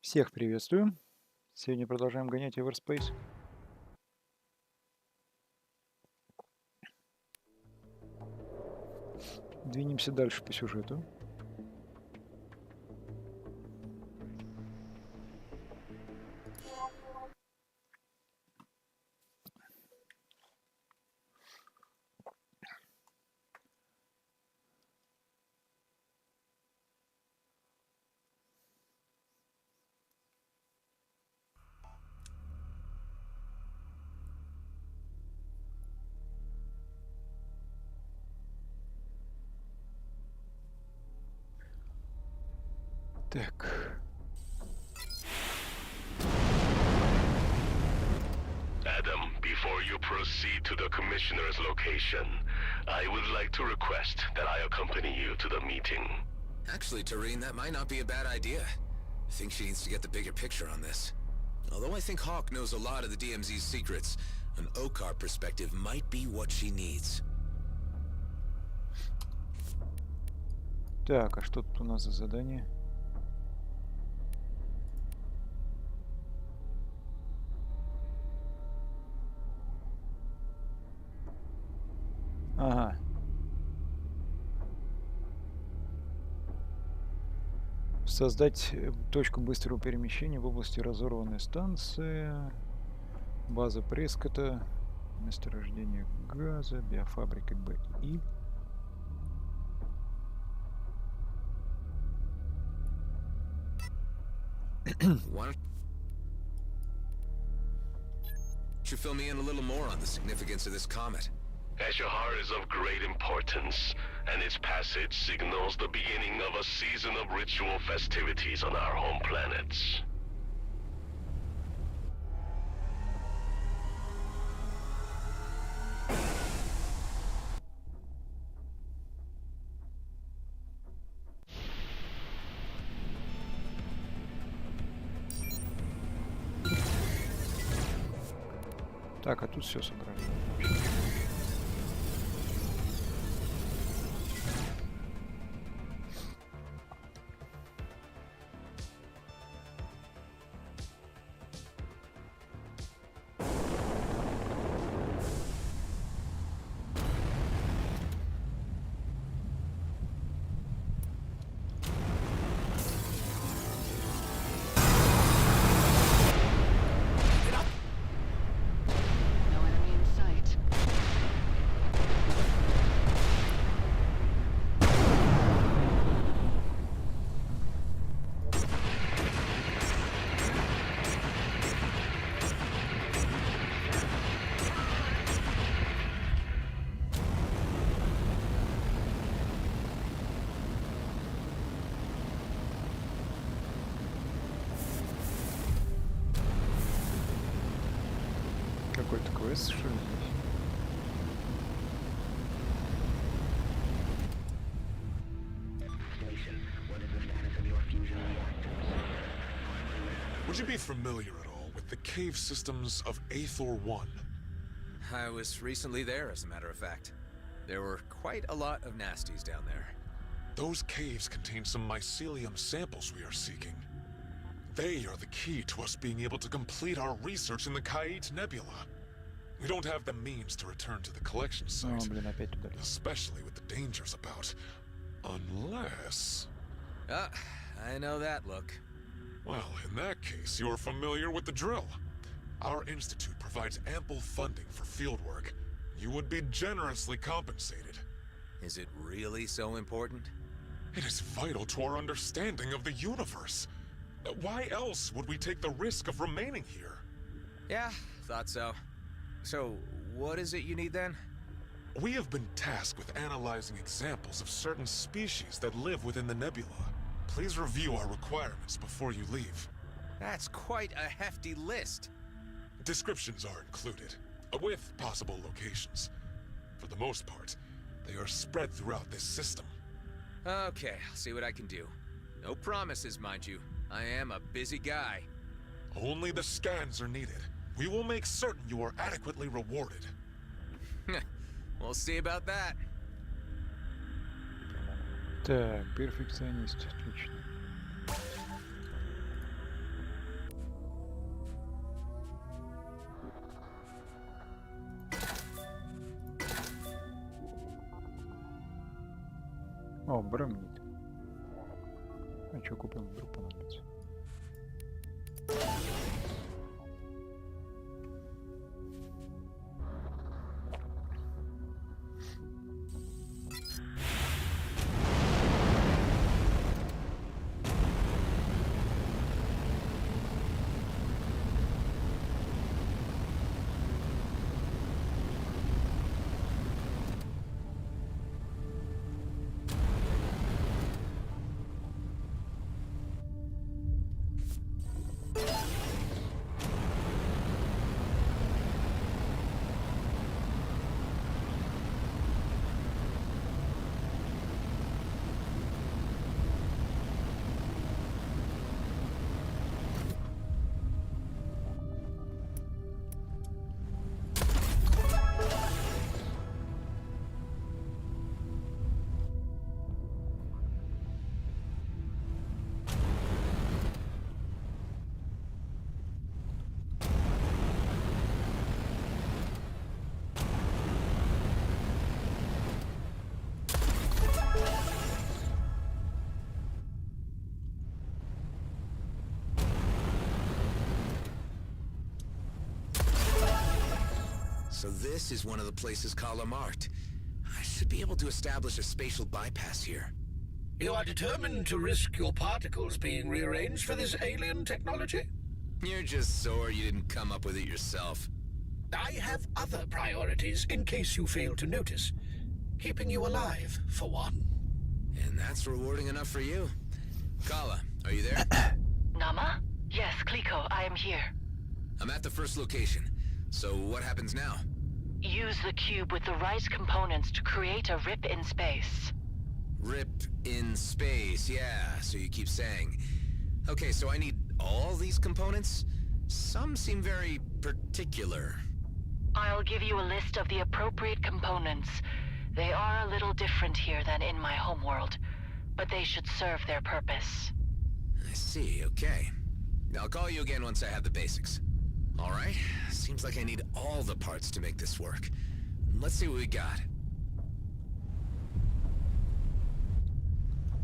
Всех приветствую. Сегодня продолжаем гонять Everspace. Двинемся дальше по сюжету. Так. Adam, before you proceed to the commissioner's location, I would like to request that I accompany you to the meeting. Actually, Tareen, that might not be a bad idea. I think she needs to get the bigger picture on this. Although I think Hawk knows a lot of the DMZ's secrets, an OCAR perspective might be what she needs. Так, а что тут у нас за задание? Ага. Создать точку быстрого перемещения в области разорванной станции, база Прескота, месторождение газа, биофабрика БИ. Why don't you fill me in a little more on the significance of this comet? Eshahar is of great importance, and its passage signals the beginning of a season of ritual festivities on our home planets. Так, а тут все собрали. No enemy in sight. Какой-то квест, что ли, здесь? Would you be familiar at all with the cave systems of Aethor 1? I was recently there, as a matter of fact. There were quite a lot of nasties down there. Those caves contain some mycelium samples we are seeking. They are the key to us being able to complete our research in the Hait Nebula. We don't have the means to return to the collection О, site, блин, опять туда. especially with the dangers about. Unless... Ah, I know that look. Well, in that case, you're familiar with the drill. Our institute provides ample funding for fieldwork. You would be generously compensated. Is it really so important? It is vital to our understanding of the universe. Why else would we take the risk of remaining here? Yeah, thought so. So, what is it you need then? We have been tasked with analyzing examples of certain species that live within the nebula. Please review our requirements before you leave. That's quite a hefty list. Descriptions are included, with possible locations. For the most part, they are spread throughout this system. Okay, I'll see what I can do. No promises, mind you. I am a busy guy. Only the scans are needed. We will make certain you are adequately rewarded. We'll see about that. Так, перфекционист, отлично. бромнит. А что купим, вдруг понадобится. So this is one of the places Kala marked. I should be able to establish a spatial bypass here. You are determined to risk your particles being rearranged for this alien technology? You're just sore you didn't come up with it yourself. I have other priorities in case you fail to notice. Keeping you alive, for one. And that's rewarding enough for you. Kala, are you there? Nama? Yes, Kliko, I am here. I'm at the first location. So what happens now? Use the cube with the right components to create a rip in space. Rip in space, yeah, so you keep saying. Okay, so I need all these components? Some seem very particular. I'll give you a list of the appropriate components. They are a little different here than in my homeworld, but they should serve their purpose. I see, okay. I'll call you again once I have the basics. All right, seems like I need all the parts to make this work. Let's see what we got.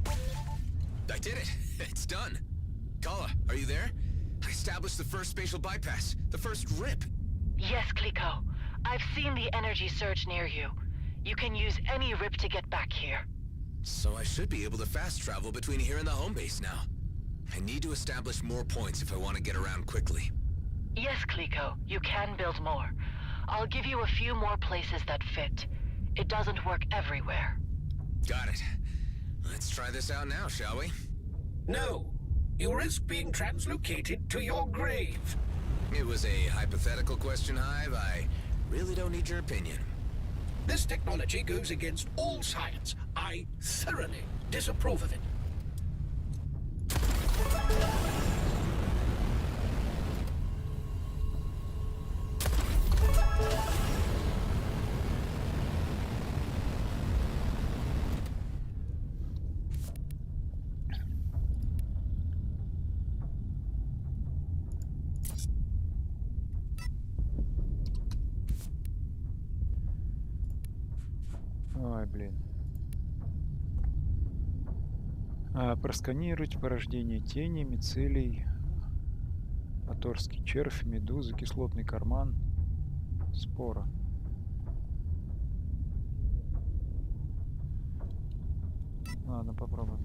I did it! It's done! Kala, are you there? I established the first spatial bypass, the first rip. Yes, Kliko. I've seen the energy surge near you. You can use any rip to get back here. So I should be able to fast travel between here and the home base now. I need to establish more points if I want to get around quickly. Yes, Kliko, you can build more. I'll give you a few more places that fit. It doesn't work everywhere. Got it. Let's try this out now, shall we? No. You risk being translocated to your grave. It was a hypothetical question, Hive. I really don't need your opinion. This technology goes against all science. I thoroughly disapprove of it. Ой, блин. Просканировать порождение тени, мицелий, аторский червь, медуза, кислотный карман, спора. Ладно, попробуем.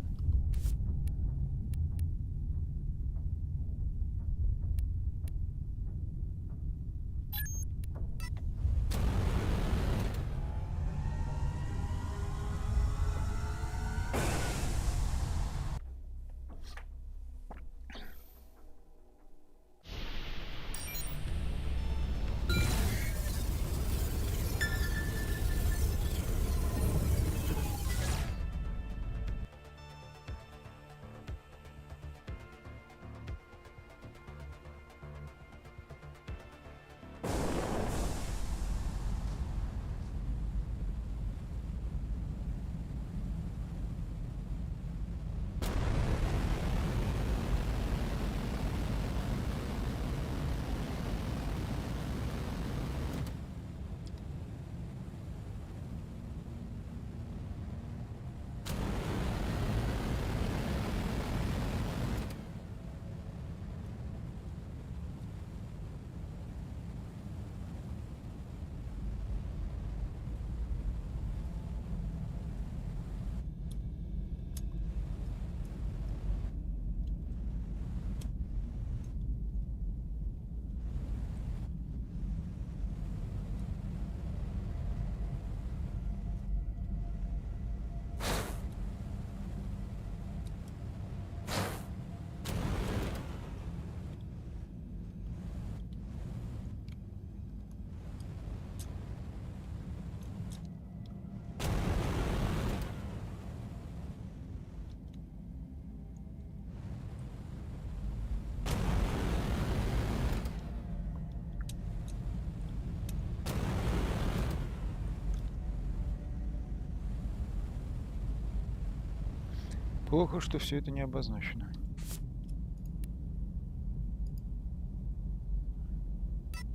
Плохо, что все это не обозначено.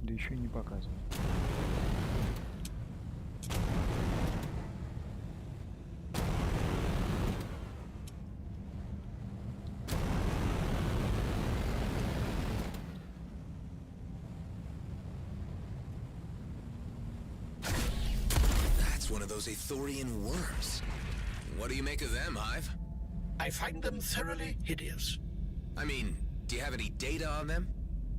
Да еще и не показывают. That's one of those Aethorian worms. What do you make of them, Hive? I find them thoroughly hideous. I mean, do you have any data on them?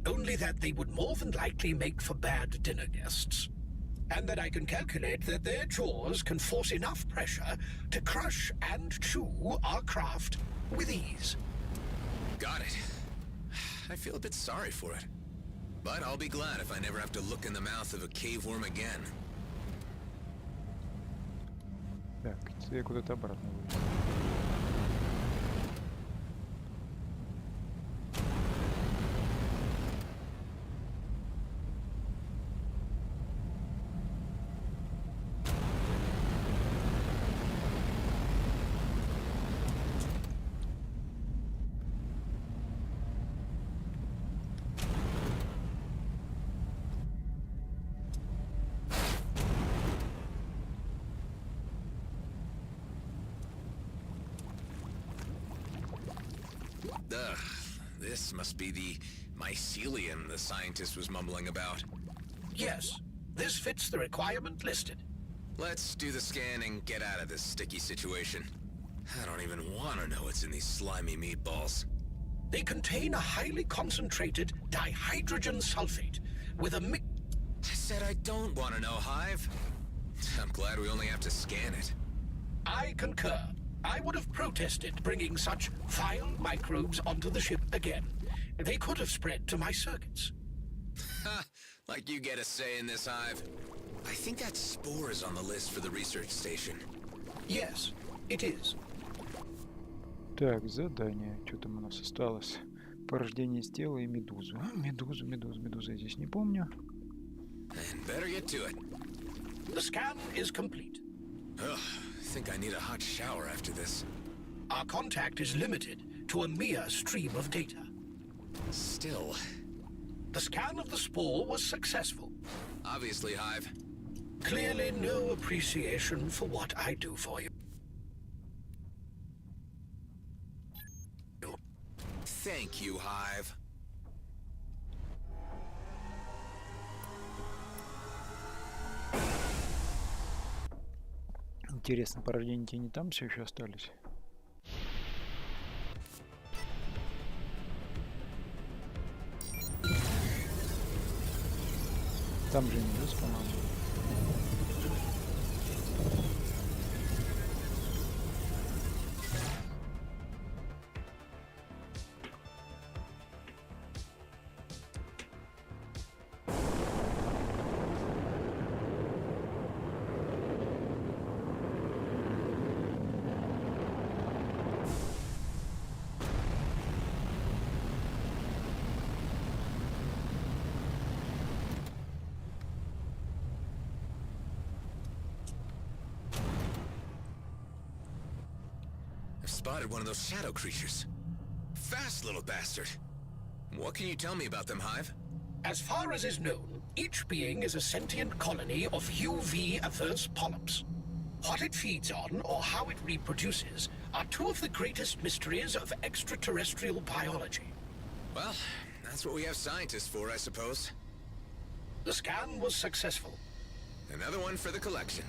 Only that they would more than likely make for bad dinner guests. And that I can calculate that their jaws can force enough pressure to crush and chew our craft with ease. Got it. I feel a bit sorry for it. But I'll be glad if I never have to look in the mouth of a cave worm again. Так, я куда-то обратно вылез. Ugh, this must be the mycelium the scientist was mumbling about. Yes, this fits the requirement listed. Let's do the scan and get out of this sticky situation. I don't even want to know what's in these slimy meatballs. They contain a highly concentrated dihydrogen sulfate with a mix. I said I don't want to know, Hive. I'm glad we only have to scan it. I concur. I would have protested bringing such vile microbes onto the ship again. They could have spread to my circuits. Ha! Like you get a say in this, Hive. I think that spore is on the list for the research station. Yes, it is. Так, задание. Что там у нас осталось? Порождение из тела и медузу. Медузу я здесь не помню. And better get to it. The scan is complete. Ugh, I think I need a hot shower after this. Our contact is limited to a mere stream of data. Still, The scan of the spore was successful. obviously, Hive. Clearly no appreciation for what I do for you. Thank you, Hive. Интересно, порождения не там все еще остались? Там же медуз, по-моему. I've spotted one of those shadow creatures. Fast little bastard. What can you tell me about them, Hive? As far as is known, each being is a sentient colony of UV-averse polyps. What it feeds on, or how it reproduces, are two of the greatest mysteries of extraterrestrial biology. Well, that's what we have scientists for, I suppose. The scan was successful. Another one for the collection.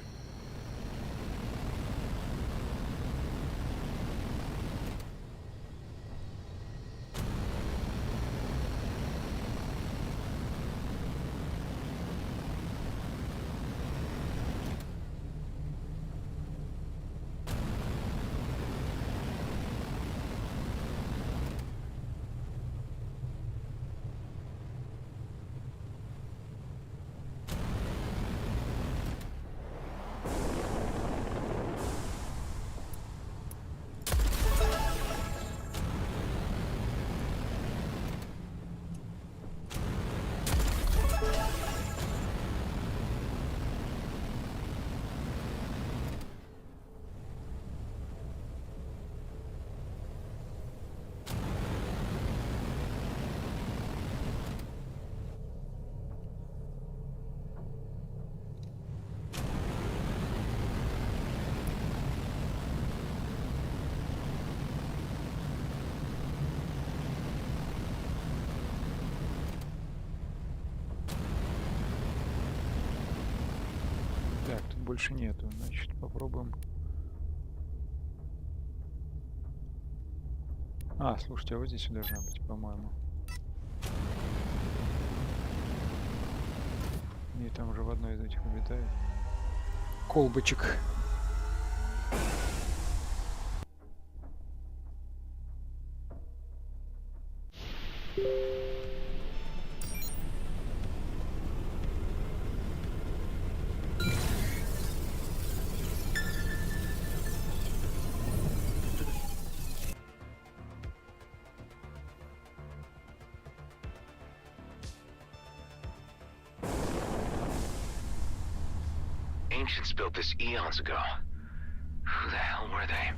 больше нету. Значит, попробуем. А, слушайте, а вот здесь должна быть, по-моему. И там уже в одной из этих улетает. Колбочек. Ancients built this eons ago. Who the hell were they?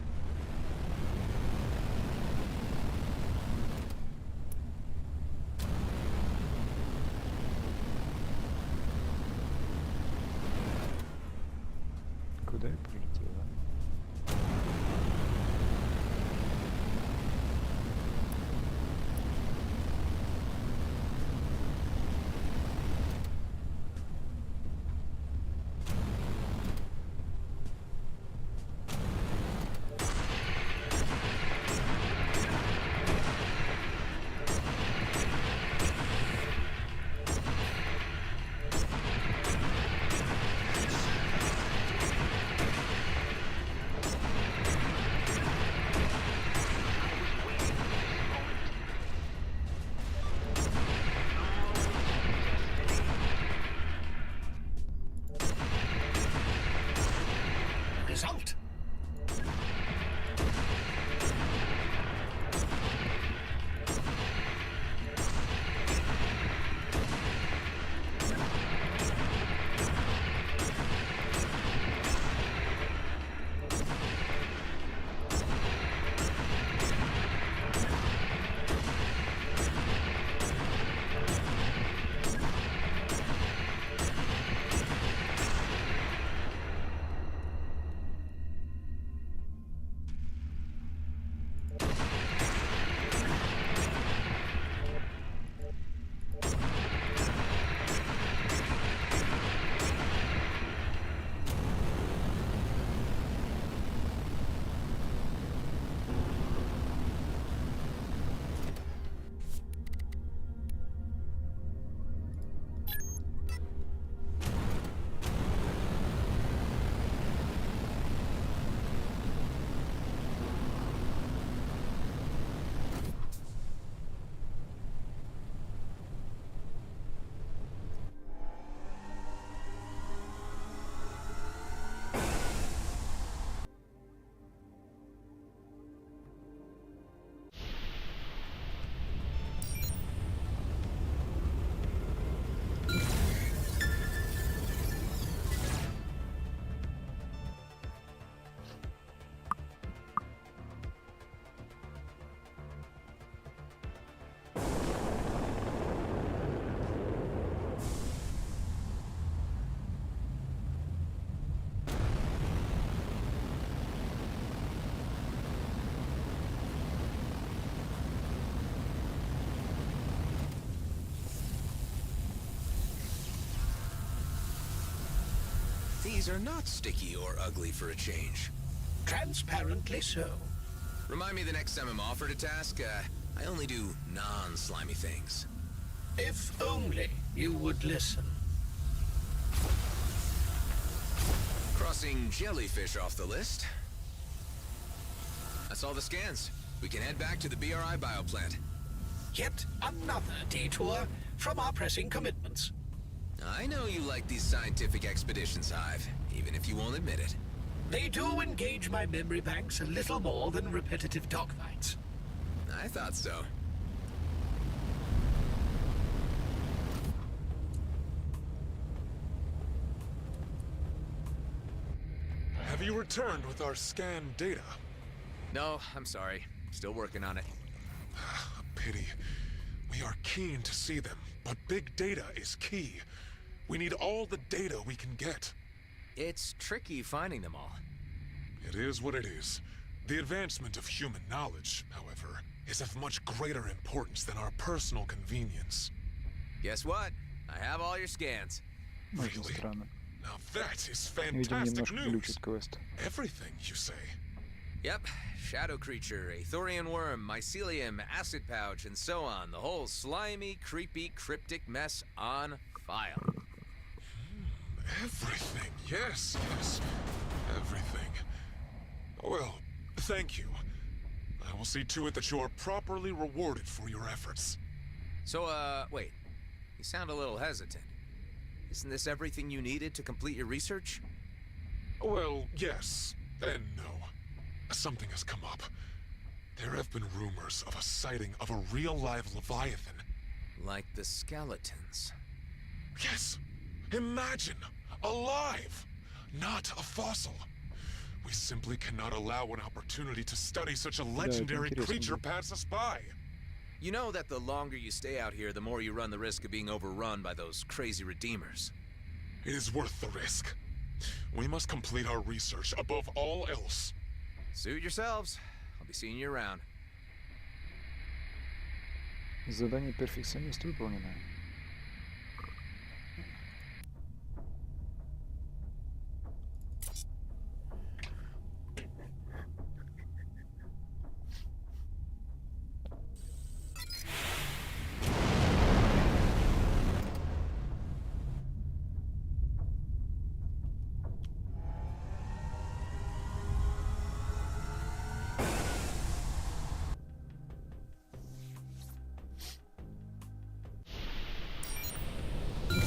Куда я прилетела? Result. These are not sticky or ugly for a change. Transparently so. Remind me the next time I'm offered a task, I only do non-slimy things. If only you would listen. Crossing jellyfish off the list. That's all the scans. We can head back to the BRI bioplant. Yet another detour from our pressing commitments. I know you like these scientific expeditions, Hive, even if you won't admit it. They do engage my memory banks a little more than repetitive dogfights. I thought so. Have you returned with our scan data? No, I'm sorry. Still working on it. A pity. We are keen to see them, but big data is key. We need all the data we can get. It's tricky finding them all. It is what it is. The advancement of human knowledge, however, is of much greater importance than our personal convenience. Guess what? I have all your scans. Очень Really? странно. Now that is Видимо, fantastic немножко news. глючит квест. Everything, you say? Yep, shadow creature, a thorian worm, mycelium, acid pouch, and so on. The whole slimy, creepy, cryptic mess on file. Everything, yes. Everything. Well, thank you. I will see to it that you are properly rewarded for your efforts. So, wait. You sound a little hesitant. Isn't this everything you needed to complete your research? Well, yes and no. Something has come up. There have been rumors of a sighting of a real live Leviathan. Like the skeletons. Yes! Imagine! Alive! Not a fossil. We simply cannot allow an opportunity to study such a legendary интересно creature будет. pass us by. You know that the longer you stay out here, the more you run the risk of being overrun by those crazy redeemers. It is worth the risk. We must complete our research above all else. Suit yourselves. I'll be seeing you around. Задание перфекционист выполнено.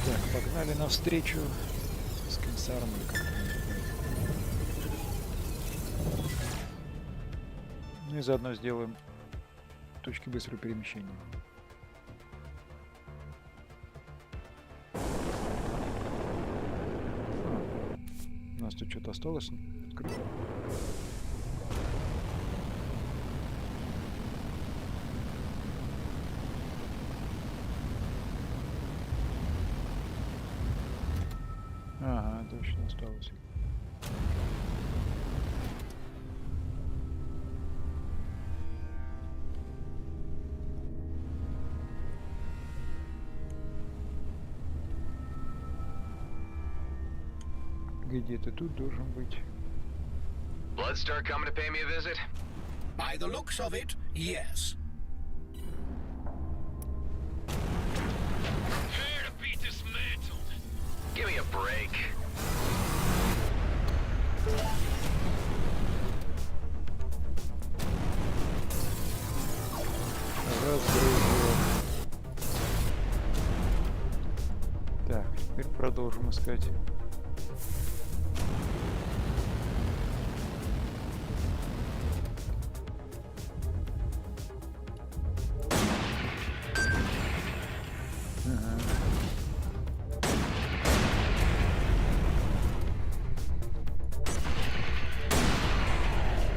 Так, погнали навстречу с комиссаром или как это называется. Ну и заодно сделаем точки быстрого перемещения. У нас тут что-то осталось открыто. Ага, точно осталось. Где-то тут должен быть. Bloodstar coming to pay me a visit? By the looks of it, yes. Prepare to be dismantled. Give me a break. Разгрызло. Так, теперь продолжим искать.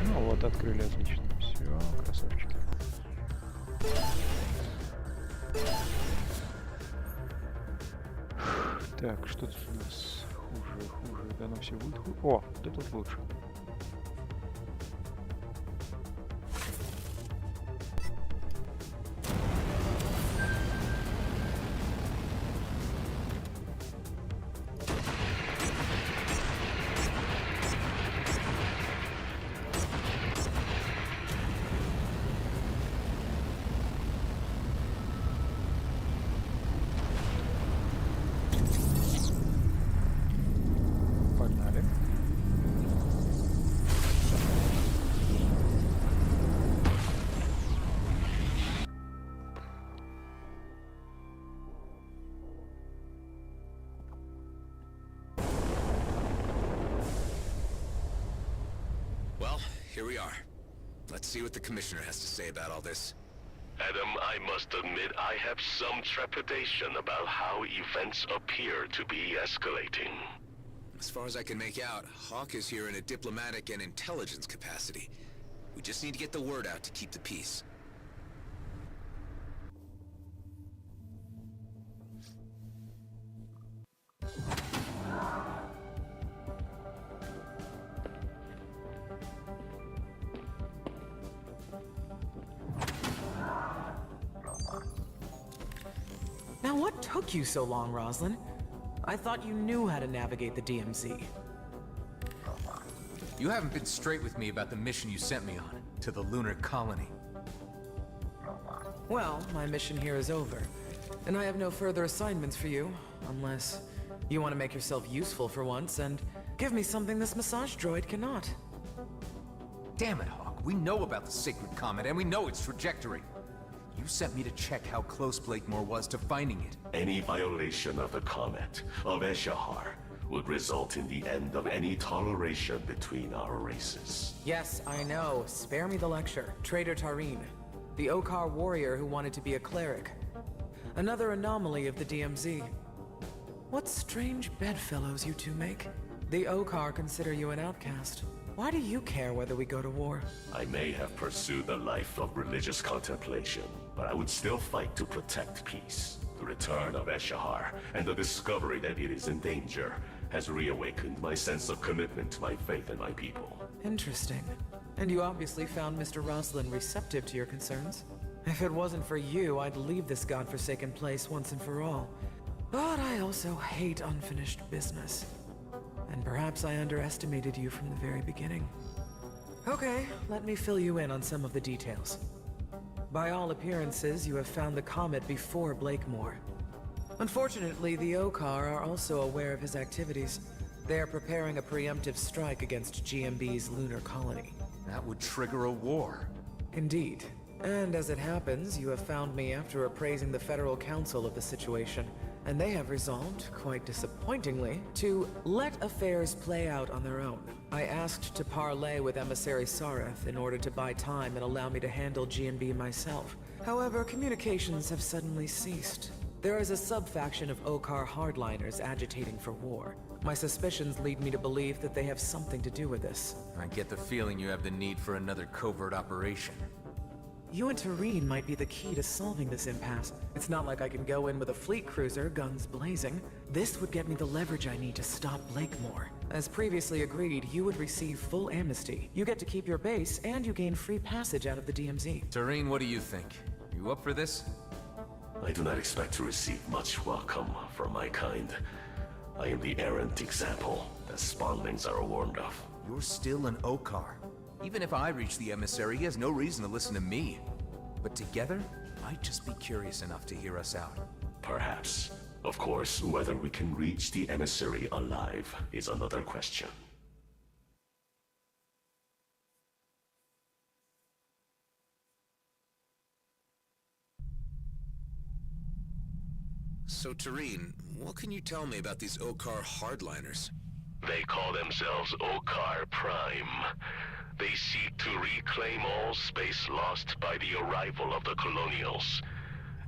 Ну вот, открыли, отлично. Все, красавчики. Так, что тут у нас хуже? Да, оно все будет хуже. О, да тут лучше. Погнали. Well, here we are. Let's see what the commissioner has to say about all this. Adam, I must admit I have some trepidation about how events appear to be escalating. As far as I can make out, Hawk is here in a diplomatic and intelligence capacity. We just need to get the word out to keep the peace. Now what took you so long, Roslyn? I thought you knew how to navigate the DMZ. You haven't been straight with me about the mission you sent me on, to the lunar colony. Well, my mission here is over, and I have no further assignments for you, unless you want to make yourself useful for once and give me something this massage droid cannot. Damn it, Hawk. We know about the sacred comet, and we know its trajectory. You sent me to check how close Blakemore was to finding it. Any violation of the comet, of Eshahar, would result in the end of any toleration between our races. Yes, I know. Spare me the lecture. Traitor Tareen, the Okar warrior who wanted to be a cleric. Another anomaly of the DMZ. What strange bedfellows you two make. The Okar consider you an outcast. Why do you care whether we go to war? I may have pursued a life of religious contemplation, but I would still fight to protect peace. The return of Eshahar and the discovery that it is in danger has reawakened my sense of commitment to my faith and my people. Interesting. And you obviously found Mr. Roslin receptive to your concerns. If it wasn't for you, I'd leave this godforsaken place once and for all. But I also hate unfinished business. And perhaps I underestimated you from the very beginning. Okay, let me fill you in on some of the details. By all appearances, you have found the comet before Blakemore. Unfortunately, the Okar are also aware of his activities. They are preparing a preemptive strike against GMB's lunar colony. That would trigger a war. Indeed. And as it happens, you have found me after appraising the Federal Council of the situation, and they have resolved, quite disappointingly, to let affairs play out on their own. I asked to parley with Emissary Sareth in order to buy time and allow me to handle GMB myself. However, communications have suddenly ceased. There is a sub-faction of Okar hardliners agitating for war. My suspicions lead me to believe that they have something to do with this. I get the feeling you have the need for another covert operation. You and Tareen might be the key to solving this impasse. It's not like I can go in with a fleet cruiser, guns blazing. This would get me the leverage I need to stop Blakemore. As previously agreed, you would receive full amnesty. You get to keep your base, and you gain free passage out of the DMZ. Tareen, what do you think? You up for this? I do not expect to receive much welcome from my kind. I am the errant example that spawnlings are warned of. You're still an Okar. Even if I reach the emissary, he has no reason to listen to me. But together, I'd just be curious enough to hear us out. Perhaps. Of course, whether we can reach the emissary alive is another question. So, Tareen, what can you tell me about these Okar hardliners? They call themselves Okar Prime. They seek to reclaim all space lost by the arrival of the colonials.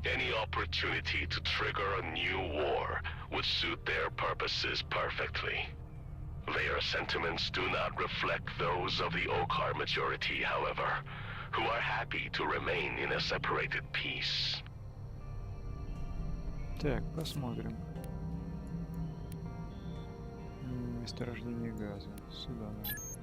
Any opportunity to trigger a new war would suit their purposes perfectly. Their sentiments do not reflect those of the Okar majority, however, who are happy to remain in a separated peace. Так, посмотрим. Месторождение газа. Сюда надо.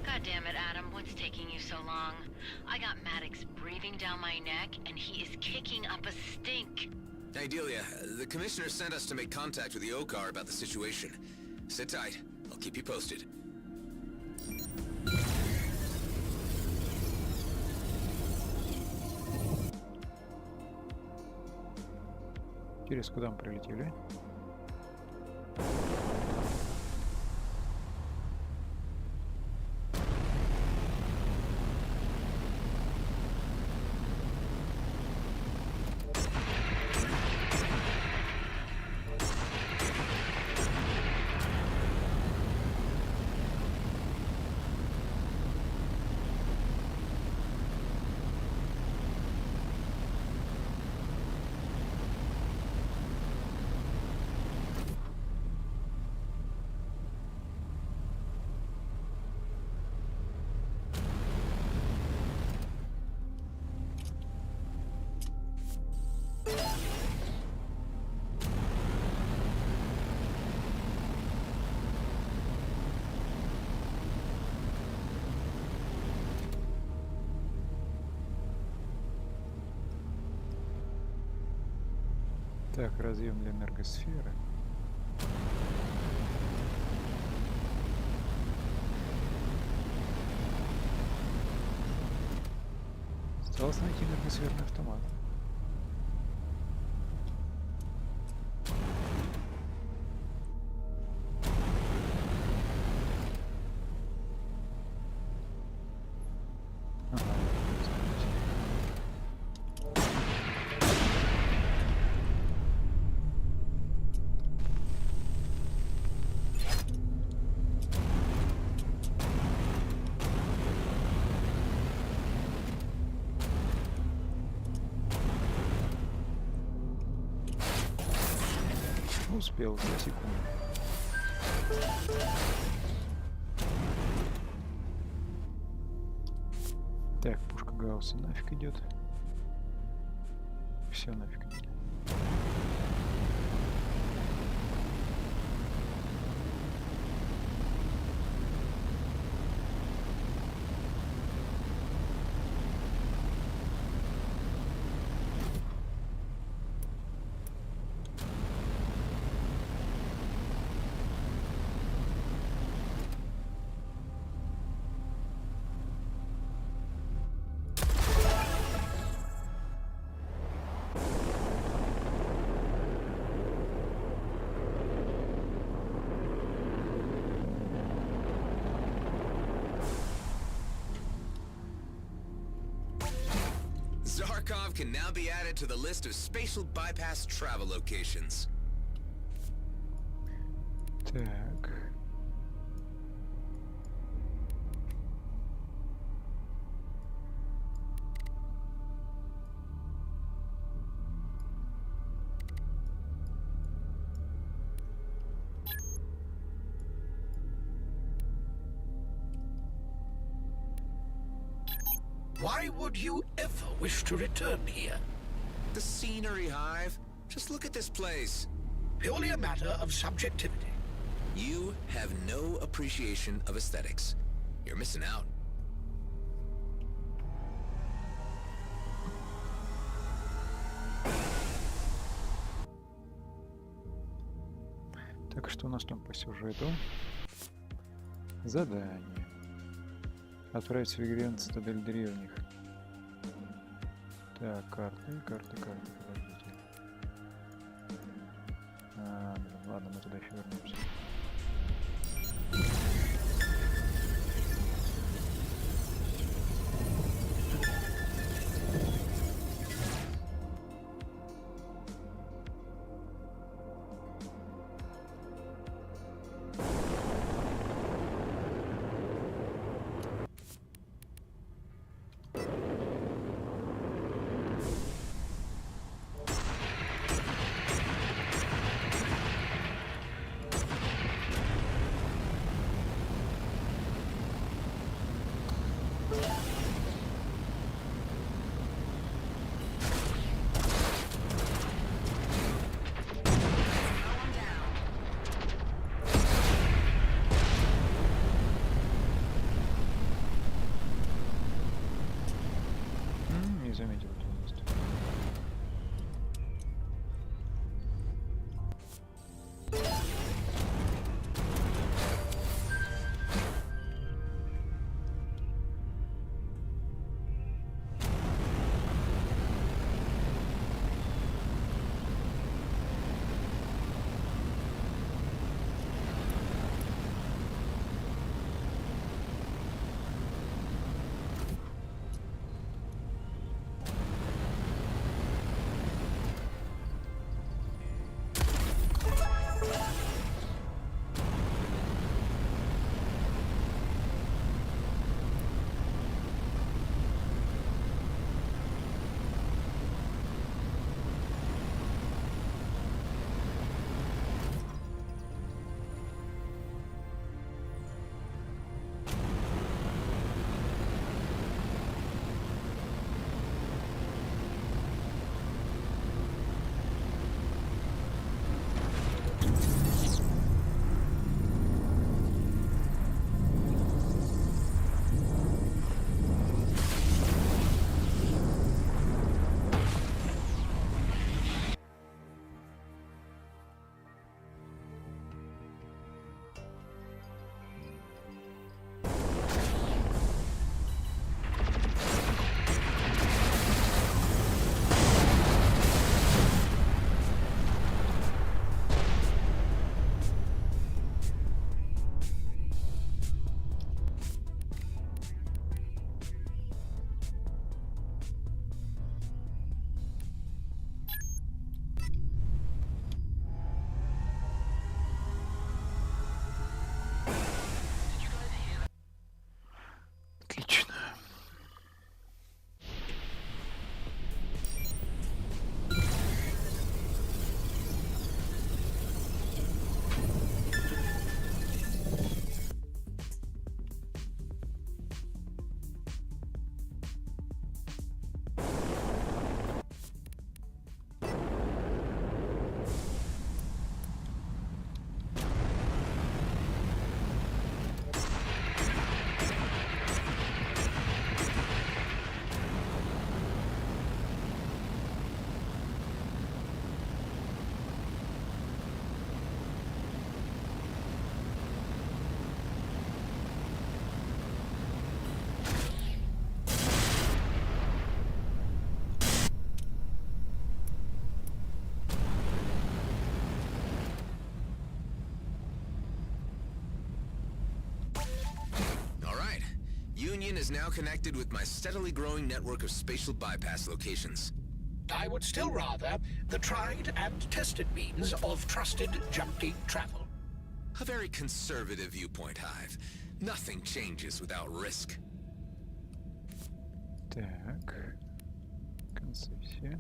God damn it, Adam, what's taking you so long? I got Maddox breathing down my neck, and he is kicking up a stink. Hey, Delia, the commissioner sent us to make contact with the Okar about the situation. Sit tight. I'll keep you posted. Интересно, куда мы прилетели? Так, разъем для энергосферы. Осталось найти энергосферный автомат. Успел за секунду. Так, пушка Гаусса нафиг идет. Все нафиг идет. Zarkov can now be added to the list of spatial bypass travel locations. Так. Why would you ever wish to return here? The scenery, Hive. Just look at this place. Purely a matter of subjectivity. You have no appreciation of aesthetics. You're missing out. Так, что у нас там по сюжету? Задание. Отправить в игре на цитадель древних. Так, карты. Подождите. Ладно, мы туда еще вернемся. Не заметил этого места. Отлично. All right. Union is now connected with my steadily growing network of spatial bypass locations. I would still rather the tried and tested means of trusted jump gate travel. A very conservative viewpoint, Hive. Nothing changes without risk. Так. Концессия.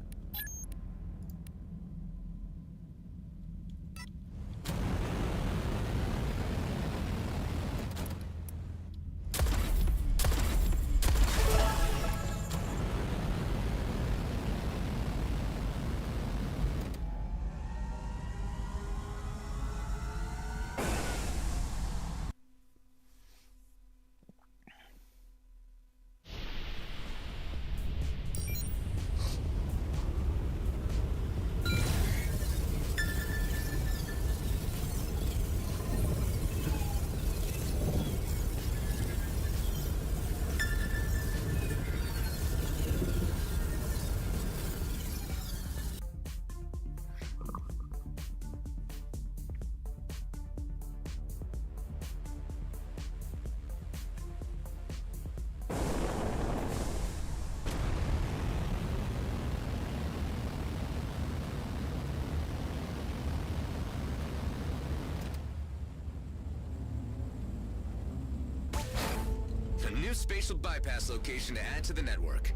A new spatial bypass location to add to the network.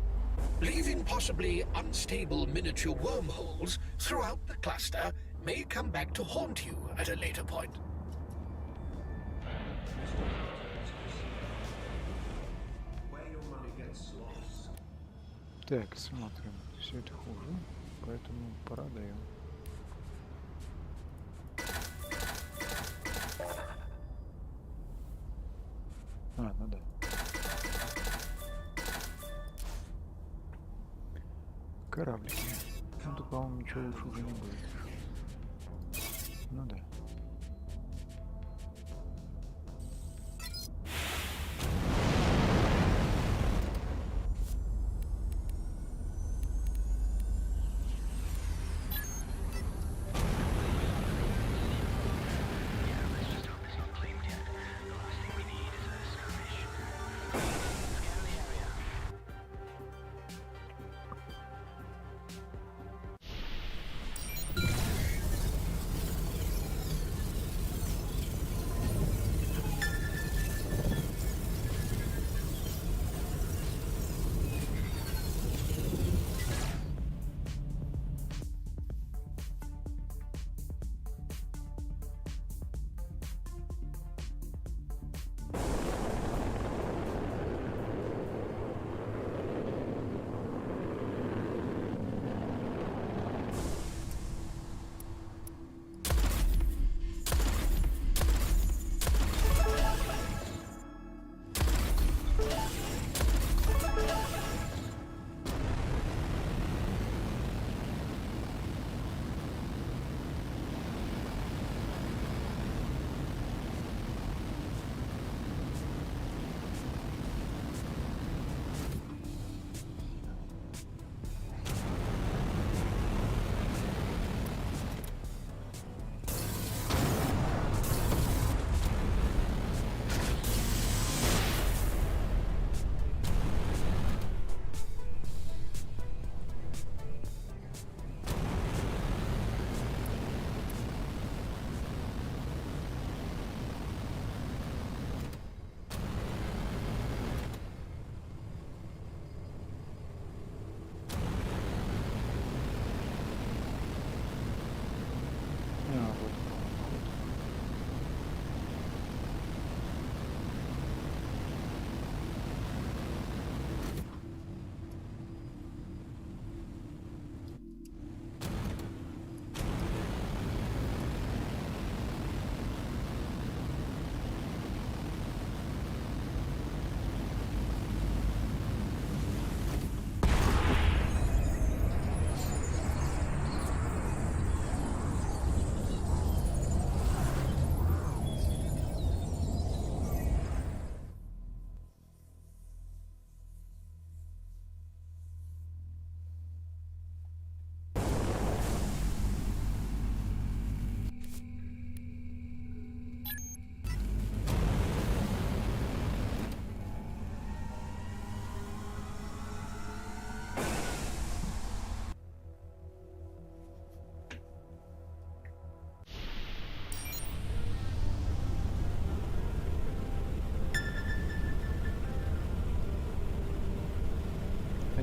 Leaving possibly unstable miniature wormholes throughout the cluster may come back to haunt you at a later point. Так, смотрим. Все это хуже, поэтому продаем. А, ну да. Кораблики. Ну тут, по-моему, ничего лучше уже не будет. Ну да.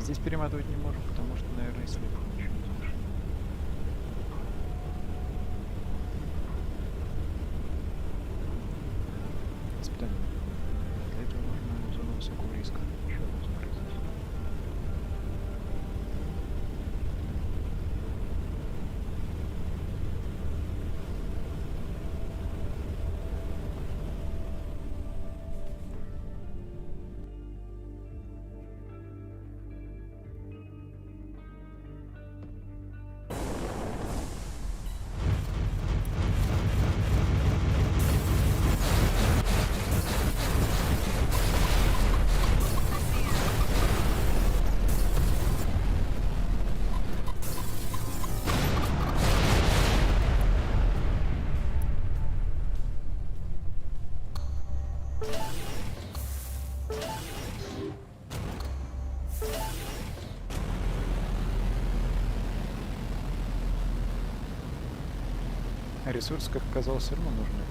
Здесь перематывать не можем, потому что, наверное, сверху ничего не слышно. Испытание. Для этого нужно зону высокого риска. Еще раз загрузить. А ресурсы, как оказалось, все равно нужны.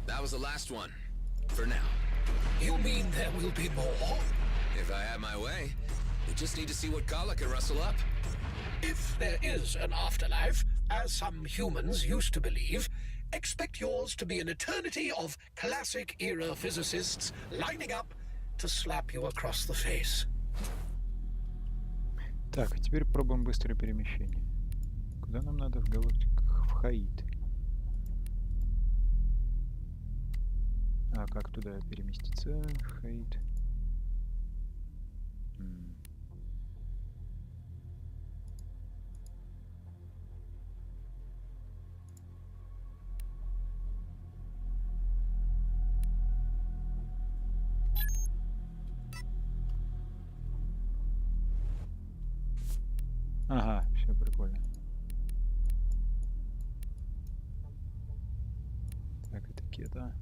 That was the last one. For now. You mean there will be more? If I have my way, we just need to see what Kala can rustle up. If there is an afterlife, as some humans used to believe, expect yours to be an eternity of classic-era physicists lining up to slap you across the face. Так, а теперь пробуем быстрое перемещение. Куда нам надо в галактиках? В Хаит. А как туда переместиться? В Хаит. Ага, все прикольно. Так, это кета.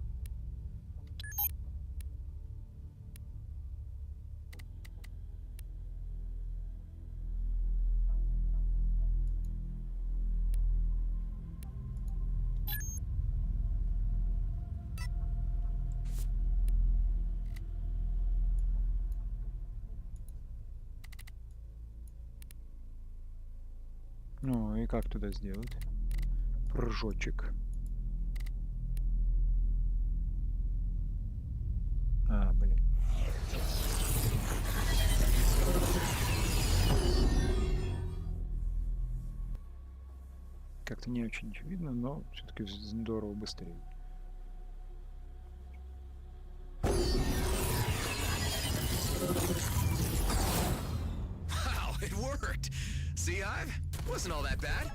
Ну и как туда сделать? Прыжочек. А, блин. Как-то не очень видно, но все-таки здорово быстрее. Wow, it worked! See, wasn't all that bad.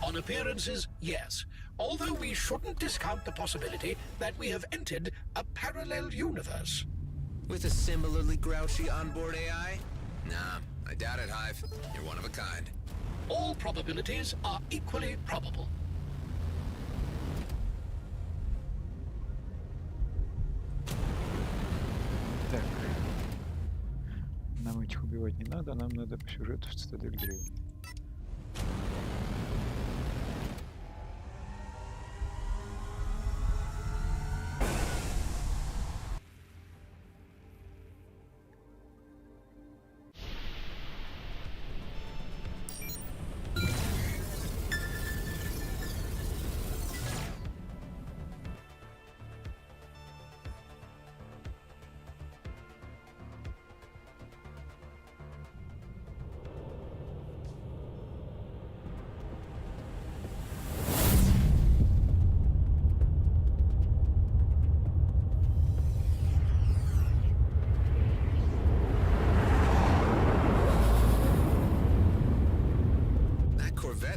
On appearances, yes. Although we shouldn't discount the possibility that we have entered a parallel universe. With a similarly grouchy onboard AI? Nah, I doubt it, Hive. You're one of a kind. All probabilities are equally probable. Так. Нам этих убивать не надо, нам надо по сюжету в цитадель древней.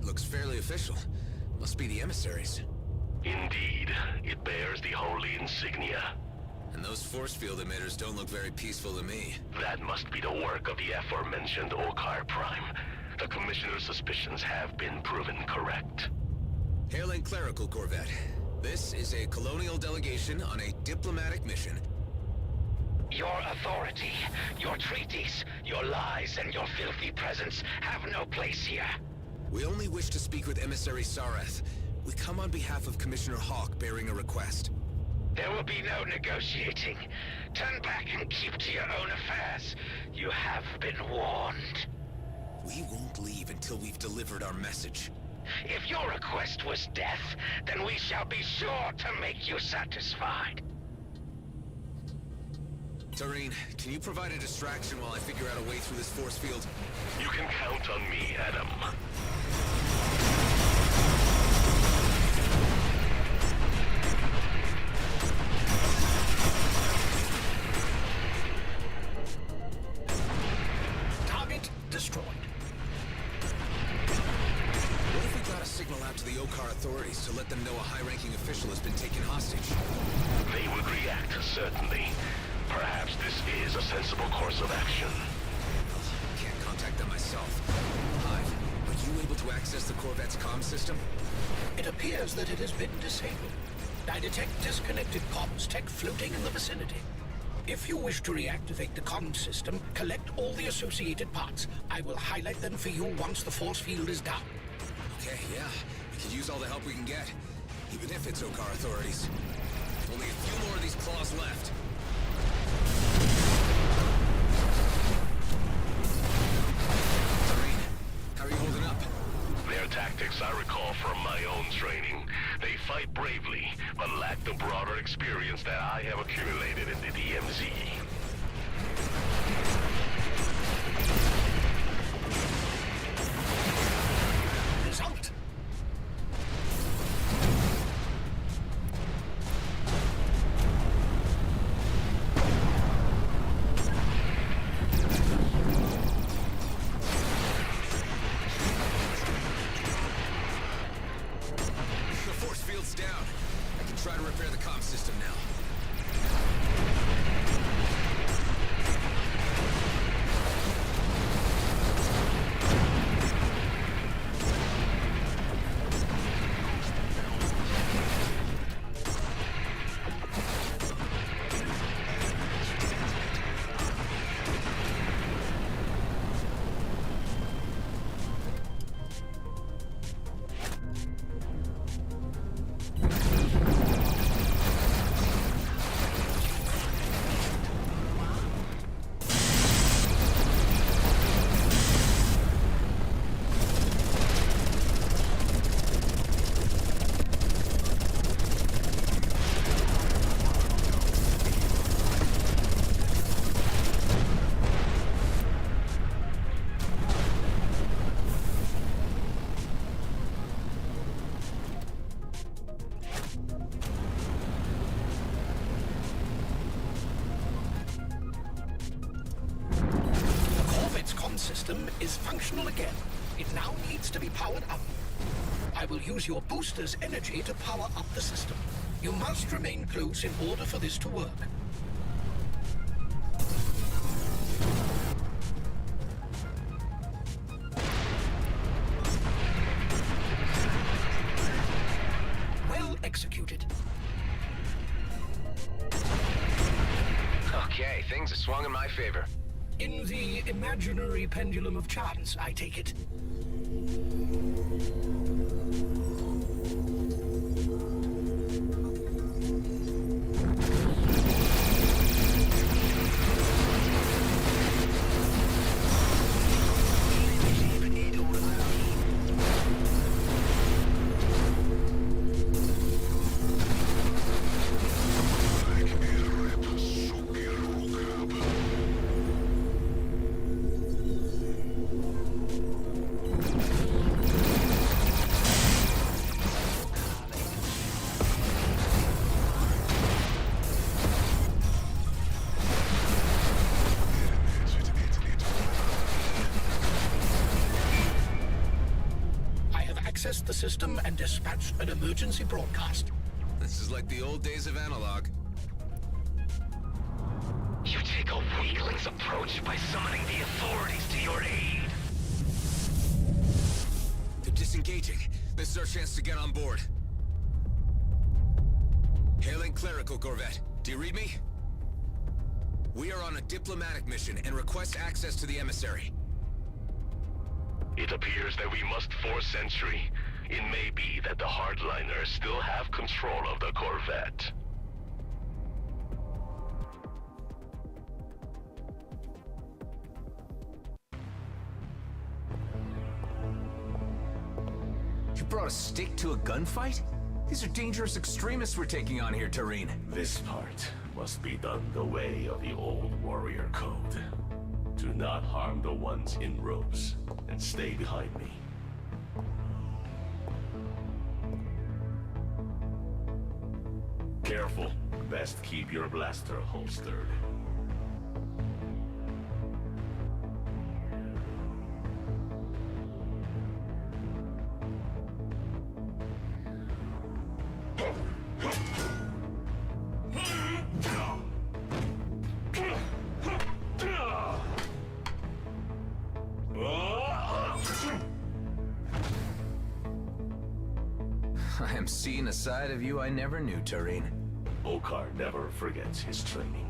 Looks fairly official. Must be the emissaries. Indeed, it bears the holy insignia. And those force field emitters don't look very peaceful to me. That must be the work of the aforementioned Okar Prime. The Commissioner's suspicions have been proven correct. Hailing clerical corvette. This is a colonial delegation on a diplomatic mission. Your authority, your treaties, your lies, and your filthy presence have no place here. We only wish to speak with Emissary Sareth. We come on behalf of Commissioner Hawk bearing a request. There will be no negotiating. Turn back and keep to your own affairs. You have been warned. We won't leave until we've delivered our message. If your request was death, then we shall be sure to make you satisfied. Tareen, can you provide a distraction while I figure out a way through this force field? You can count on me, Adam. Target destroyed. What if we got a signal out to the Okar authorities to let them know a high-ranking official has been taken hostage? They would react, certainly. Perhaps this is a sensible course of action. Well, I can't contact them myself. Hi, are you able to access the Corvette's comm system? It appears that it has been disabled. I detect disconnected comms tech floating in the vicinity. If you wish to reactivate the comm system, collect all the associated parts. I will highlight them for you once the force field is down. Okay, yeah. We could use all the help we can get. Even if it's Okar authorities. Only a few more of these claws left. Tareen, how are you holding up? Their tactics I recall from my own training. They fight bravely, but lack the broader experience that I have accumulated in the DMZ. Result. The force field's down. I can try to repair the comm system now. System is functional again. It now needs to be powered up. I will use your booster's energy to power up the system. You must remain close in order for this to work. Well executed. Okay, things have swung in my favor. In the imaginary pendulum of chance, I take it. Accessed the system and dispatched an emergency broadcast. This is like the old days of analog. You take a weakling's approach by summoning the authorities to your aid. They're disengaging. This is our chance to get on board. Hailing clerical corvette. Do you read me? We are on a diplomatic mission and request access to the emissary. It appears that we must force entry. It may be that the hardliners still have control of the Corvette. You brought a stick to a gunfight? These are dangerous extremists we're taking on here, Tareen. This part must be done the way of the old warrior code. Do not harm the ones in robes, and stay behind me. Careful. Best keep your blaster holstered. I am seeing a side of you I never knew, Tareen. Okar never forgets his training.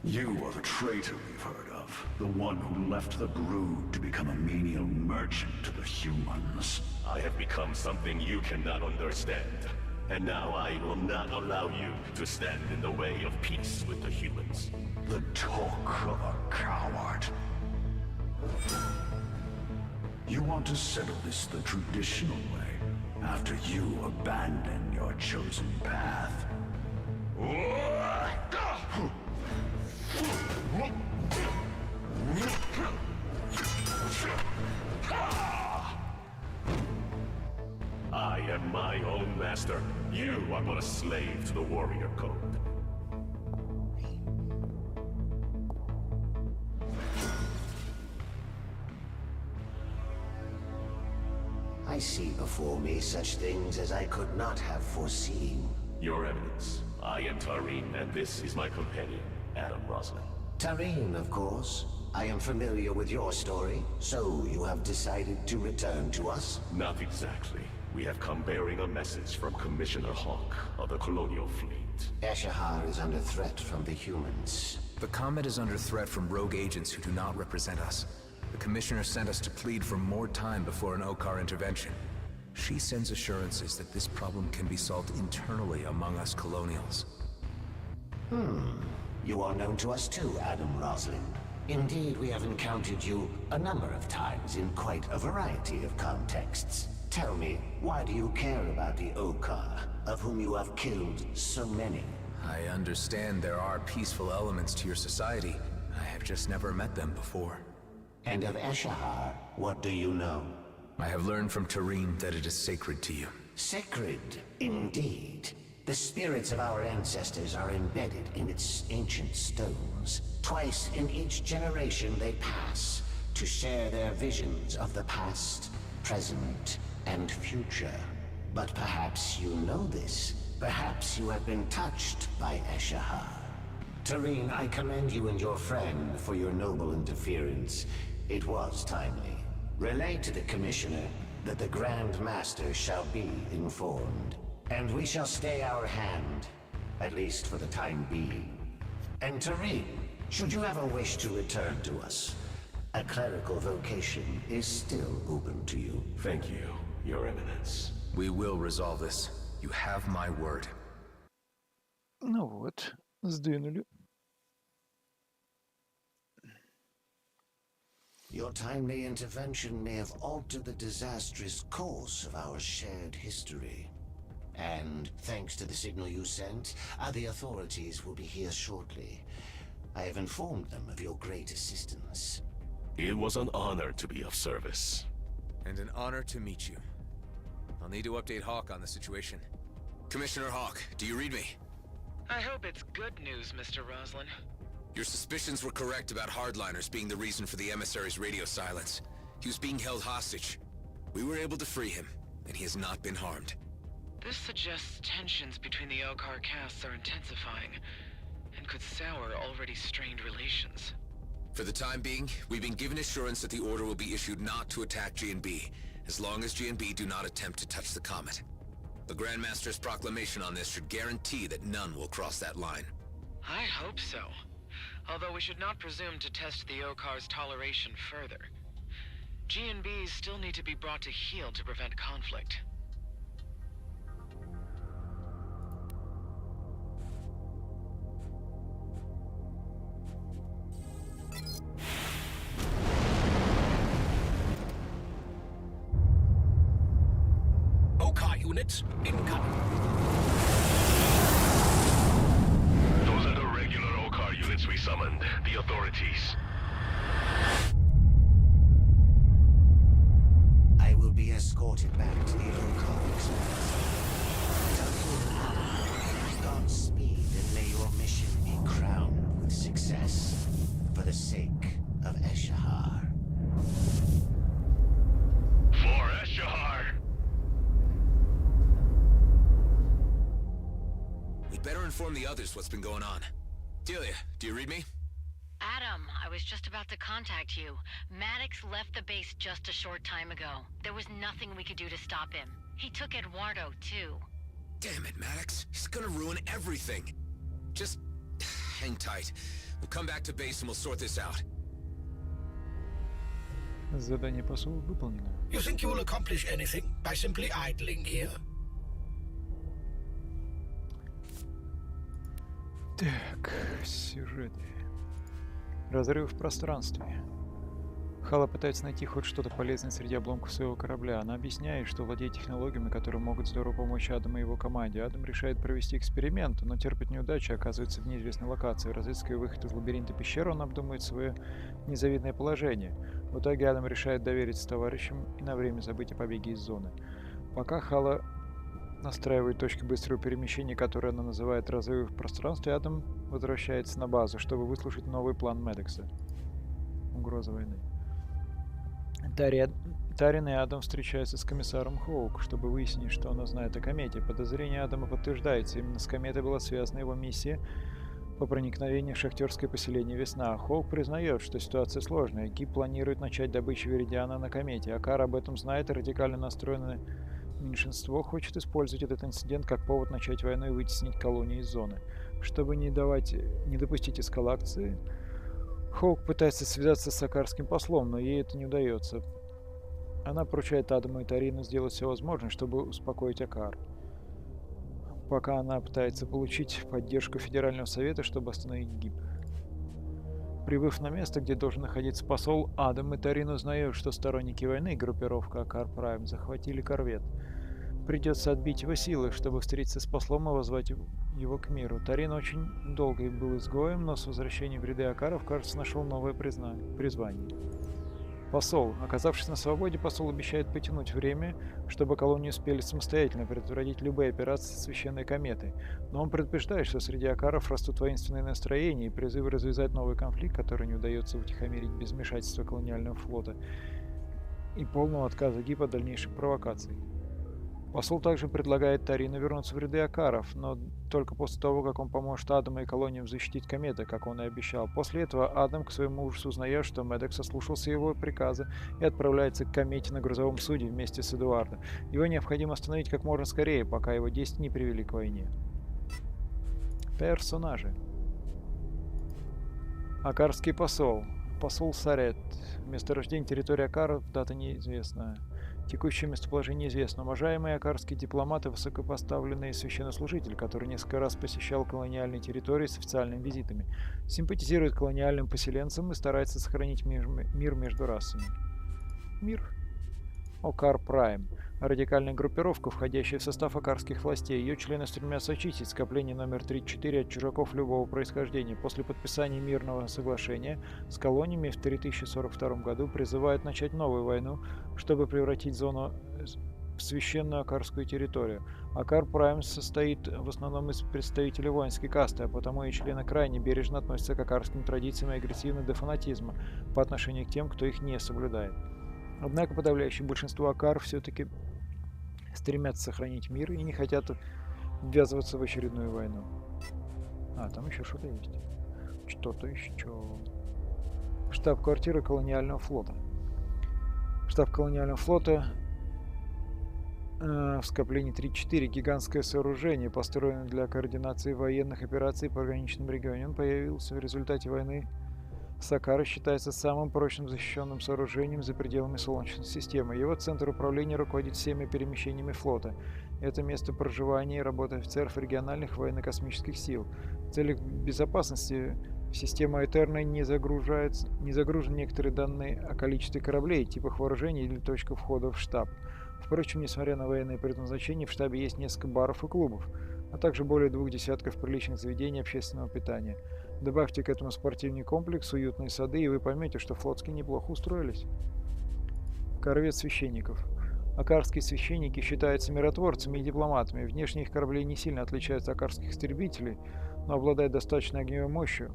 You are the traitor we've heard of. The one who left the brood to become a menial merchant to the humans. I have become something you cannot understand. And now I will not allow you to stand in the way of peace with the humans. The talk of a coward. You want to settle this the traditional way, after you abandon your chosen path. I am my own master. You are but a slave to the warrior code. I see before me such things as I could not have foreseen. Your Eminence, I am Tareen, and this is my companion, Adam Roslin. Tareen, of course. I am familiar with your story, so you have decided to return to us? Not exactly. We have come bearing a message from Commissioner Hawk of the Colonial Fleet. Eshahar is under threat from the humans. The Comet is under threat from rogue agents who do not represent us. The Commissioner sent us to plead for more time before an Okar intervention. She sends assurances that this problem can be solved internally among us Colonials. You are known to us too, Adam Roslin. Indeed, we have encountered you a number of times in quite a variety of contexts. Tell me, why do you care about the Okar, of whom you have killed so many? I understand there are peaceful elements to your society. I have just never met them before. And of Eshahar, what do you know? I have learned from Tareen that it is sacred to you. Sacred, indeed. The spirits of our ancestors are embedded in its ancient stones. Twice in each generation they pass to share their visions of the past, present, and future. But perhaps you know this. Perhaps you have been touched by Eshahar. Tareen, I commend you and your friend for your noble interference. It was timely. Relay to the Commissioner that the Grand Master shall be informed. And we shall stay our hand, at least for the time being. And Tareen, should you ever wish to return to us, a clerical vocation is still open to you. Thank you, Your Eminence. We will resolve this. You have my word. Ну вот, сдвинули. Your timely intervention may have altered the disastrous course of our shared history. And thanks to the signal you sent, the authorities will be here shortly. I have informed them of your great assistance. It was an honor to be of service. And an honor to meet you. I'll need to update Hawk on the situation. Commissioner Hawk, do you read me? I hope it's good news, Mr. Roslin. Your suspicions were correct about hardliners being the reason for the emissary's radio silence. He was being held hostage. We were able to free him, and he has not been harmed. This suggests tensions between the Okar castes are intensifying, and could sour already strained relations. For the time being, we've been given assurance that the order will be issued not to attack G&B, as long as G&B do not attempt to touch the comet. The Grandmaster's proclamation on this should guarantee that none will cross that line. I hope so. Although we should not presume to test the Okar's toleration further. G&Bs still need to be brought to heel to prevent conflict. Okar units incoming. Those are the regular Okar units we summoned. The authorities. I will be escorted back to the Okar Express. Godspeed, and may your mission be crowned with success for the sake of Eshahar. For Eshahar! We'd better inform the others what's been going on. Delia, do you read me? Adam, I was just about to contact you. Maddox left the base just a short time ago. There was nothing we could do to stop him. He took Eduardo, too. Damn it, Maddox. He's gonna ruin everything. Just hang tight. We'll come back to base and we'll sort this out. Задание посола выполнено. You think you will accomplish anything by simply idling here? Так, сюжеты. Разрыв в пространстве. Хала пытается найти хоть что-то полезное среди обломков своего корабля. Она объясняет, что владеет технологиями, которые могут здорово помочь Адаму и его команде. Адам решает провести эксперимент, но терпит неудачу и оказывается в неизвестной локации. Разыскивая выход из лабиринта пещеры, он обдумывает свое незавидное положение. В итоге Адам решает довериться товарищам и на время забыть о побеге из зоны. Пока Хала настраивает точки быстрого перемещения, которые она называет разрывы в пространстве, Адам возвращается на базу, чтобы выслушать новый план Медекса. Угроза войны. Тарин и Адам встречаются с комиссаром Хоук, чтобы выяснить, что она знает о комете. Подозрение Адама подтверждается. Именно с кометой была связана его миссия по проникновению в шахтерское поселение «Весна». Хоук признает, что ситуация сложная. ГИП планирует начать добычу Веридиана на комете. Акар об этом знает и радикально настроенное меньшинство хочет использовать этот инцидент как повод начать войну и вытеснить колонию из зоны. Чтобы не допустить эскалации, Хоук пытается связаться с акарским послом, но ей это не удается. Она поручает Адаму и Тарину сделать все возможное, чтобы успокоить Акар. Пока она пытается получить поддержку Федерального совета, чтобы остановить ГИП. Прибыв на место, где должен находиться посол, Адам и Тарин узнают, что сторонники войны, группировка Акар Прайм, захватили корвет. Придется отбить его силы, чтобы встретиться с послом и вызвать его к миру. Тарин очень долго был изгоем, но с возвращением в ряды Акаров, кажется, нашел новое призвание. Посол. Оказавшись на свободе, посол обещает потянуть время, чтобы колонии успели самостоятельно предотвратить любые операции со священной кометой. Но он предупреждает, что среди Акаров растут воинственные настроения и призывы развязать новый конфликт, который не удается утихомирить без вмешательства колониального флота и полного отказа ГИП от дальнейших провокаций. Посол также предлагает Тарину вернуться в ряды Акаров, но только после того, как он поможет Адаму и колониям защитить кометы, как он и обещал. После этого Адам к своему ужасу узнает, что Медекс ослушался его приказа и отправляется к комете на грузовом судне вместе с Эдуардо. Его необходимо остановить как можно скорее, пока его действия не привели к войне. Персонажи. Акарский посол. Посол Сарет. Месторождение территории Акаров, дата неизвестна. Текущее местоположение известно. Уважаемый акарский дипломат и высокопоставленный священнослужитель, который несколько раз посещал колониальные территории с официальными визитами, симпатизирует колониальным поселенцам и старается сохранить мир между расами. Мир. Окар Прайм. Радикальная группировка, входящая в состав акарских властей. Ее члены стремятся очистить скопление номер 34 от чужаков любого происхождения. После подписания мирного соглашения с колониями в 3042 году призывают начать новую войну, чтобы превратить зону в священную акарскую территорию. Акар Прайм состоит в основном из представителей воинской касты, а потому и члены крайне бережно относятся к акарским традициям и агрессивны до фанатизма по отношению к тем, кто их не соблюдает. Однако подавляющее большинство акар все-таки стремятся сохранить мир и не хотят ввязываться в очередную войну. А, там еще что-то есть. Что-то еще. Штаб-квартира колониального флота. Штаб колониального флота в скоплении 3-4. Гигантское сооружение, построенное для координации военных операций по пограничным регионам. Он появился в результате войны Сакара, считается самым прочным защищенным сооружением за пределами Солнечной системы. Его центр управления руководит всеми перемещениями флота. Это место проживания и работы офицеров региональных военно-космических сил. В целях безопасности в систему Этерна не загружены некоторые данные о количестве кораблей, типах вооружений или точках входа в штаб. Впрочем, несмотря на военное предназначение, в штабе есть несколько баров и клубов, а также более 2 десятков приличных заведений общественного питания. Добавьте к этому спортивный комплекс, уютные сады, и вы поймете, что флотские неплохо устроились. Корвет священников. Акарские священники считаются миротворцами и дипломатами. Внешне их корабли не сильно отличаются от акарских истребителей, но обладают достаточной огневой мощью.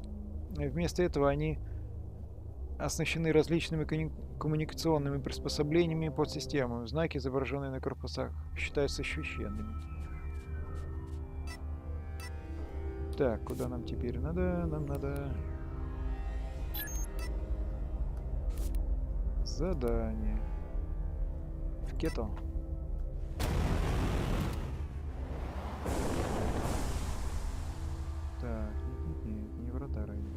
И вместо этого они оснащены различными коммуникационными приспособлениями и подсистемами. Знаки, изображенные на корпусах, считаются священными. Так, куда нам теперь надо? Нам надо... Задание. В Кето. Так, нет, не врата района.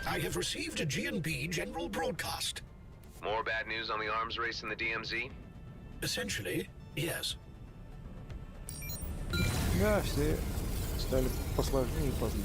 I have received a G&B general broadcast. More bad news on the arms race in the DMZ? Essentially, yes. Да, все стали посложнее и позлее.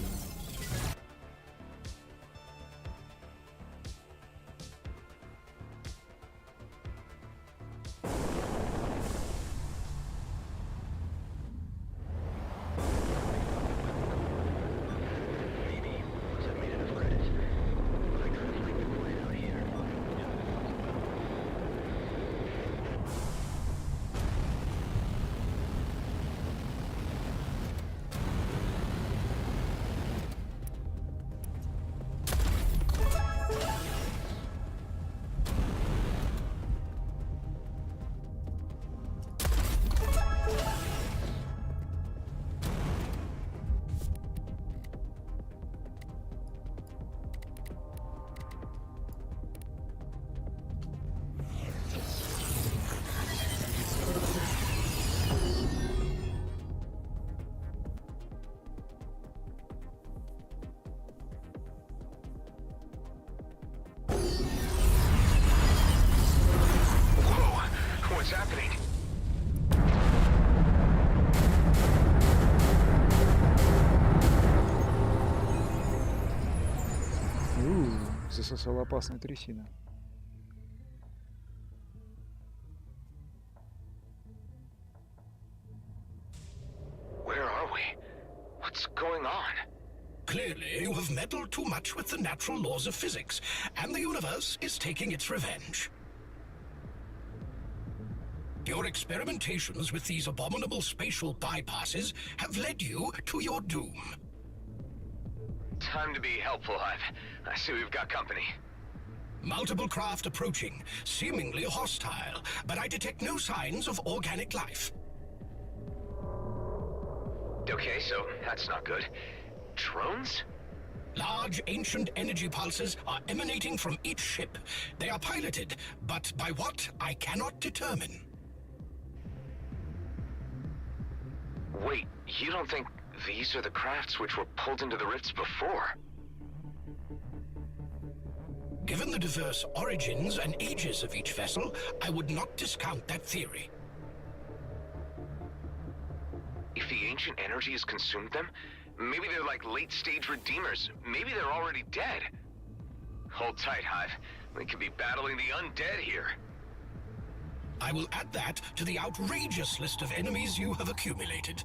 What's happening? Засосала опасная трясина. Where are we? What's going on? Clearly, you have meddled too much with the natural laws of physics, and the universe is taking its revenge. Your experimentations with these abominable spatial bypasses have led you to your doom. Time to be helpful, I see we've got company. Multiple craft approaching, seemingly hostile, but I detect no signs of organic life. Okay, so that's not good. Drones? Large, ancient energy pulses are emanating from each ship. They are piloted, but by what, I cannot determine. Wait, you don't think these are the crafts which were pulled into the rifts before? Given the diverse origins and ages of each vessel, I would not discount that theory. If the ancient energy has consumed them, maybe they're like late-stage redeemers. Maybe they're already dead. Hold tight, Hive. We could be battling the undead here. I will add that to the outrageous list of enemies you have accumulated.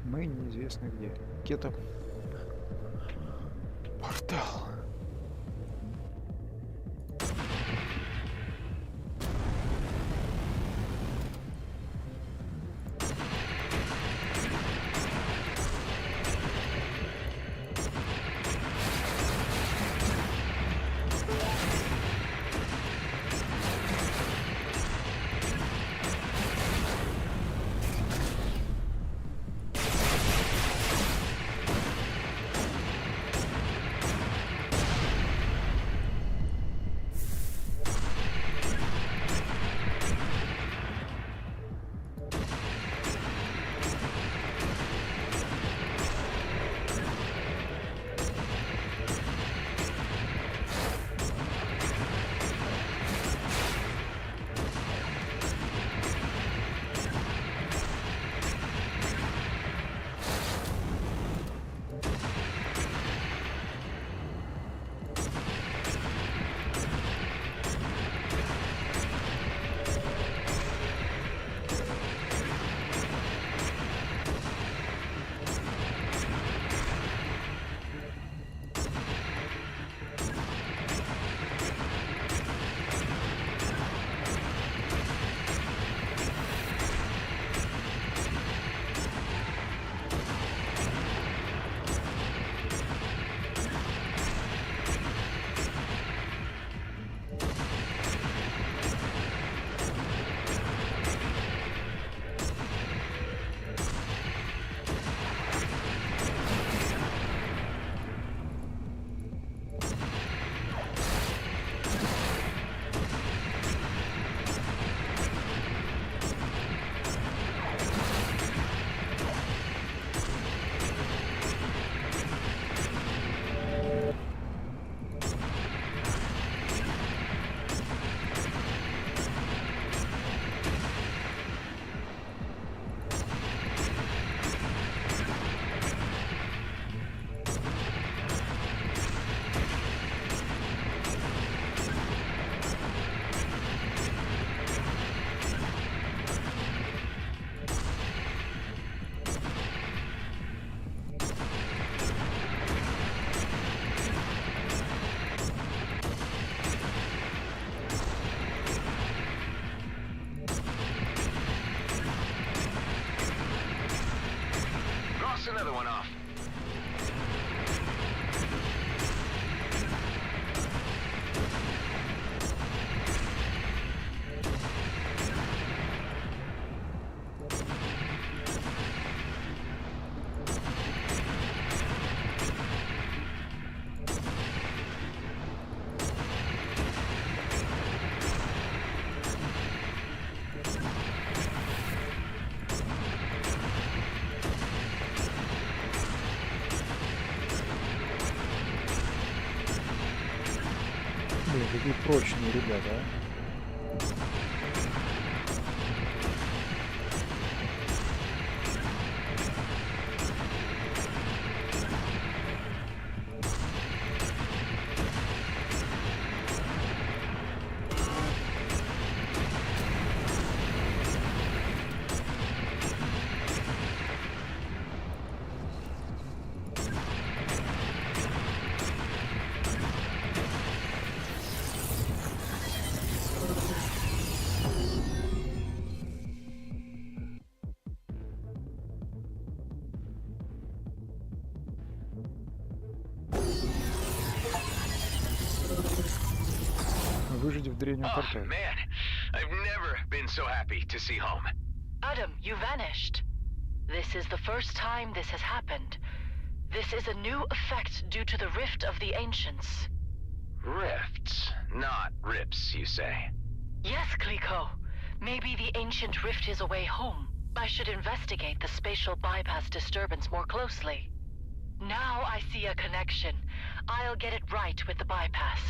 Мы неизвестно где. Кето. Портал. какие прочные ребята, а. Выжить в древнем портале. Man, I've never been so happy to see home. Adam, you vanished. This is the first time this has happened. This is a new effect due to the rift of the ancients. Rifts, not rips, you say? Yes, Kliko. Maybe the ancient rift is a way home. I should investigate the spatial bypass disturbance more closely. Now I see a connection. I'll get it right with the bypass.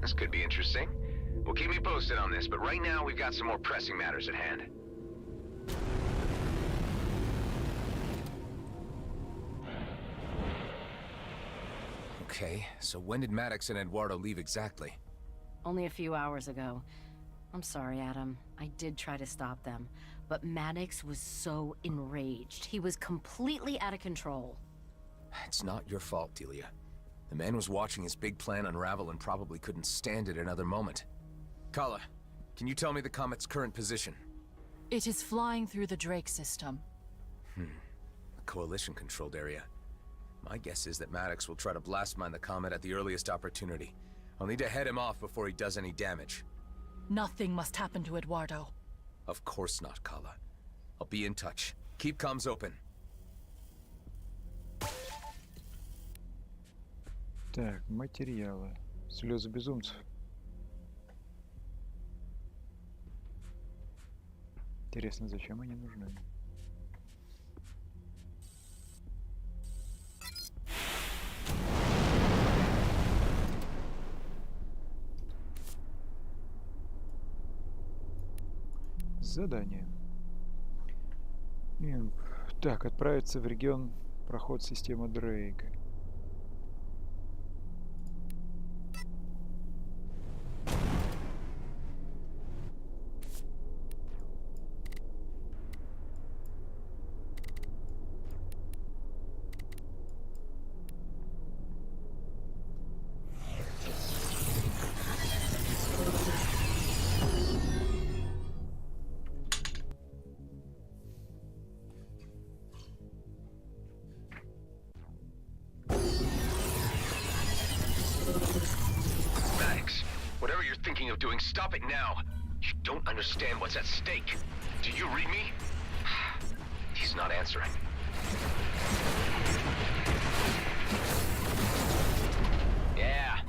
This could be interesting. Well, keep me posted on this, but right now we've got some more pressing matters at hand. Okay, so when did Maddox and Eduardo leave exactly? Only a few hours ago. I'm sorry, Adam. I did try to stop them, but Maddox was so enraged. He was completely out of control. It's not your fault, Delia. The man was watching his big plan unravel and probably couldn't stand it another moment. Kala, can you tell me the comet's current position? It is flying through the Drake system. A coalition-controlled area. My guess is that Maddox will try to blast mine the comet at the earliest opportunity. I'll need to head him off before he does any damage. Nothing must happen to Eduardo. Of course not, Kala. I'll be in touch. Keep comms open. Так, материалы. Слезы безумцев. Интересно, зачем они нужны? Задание. Так, отправиться в регион проход системы Дрейка. Stop it now. You don't understand what's at stake. Do you read me? He's not answering. Yeah.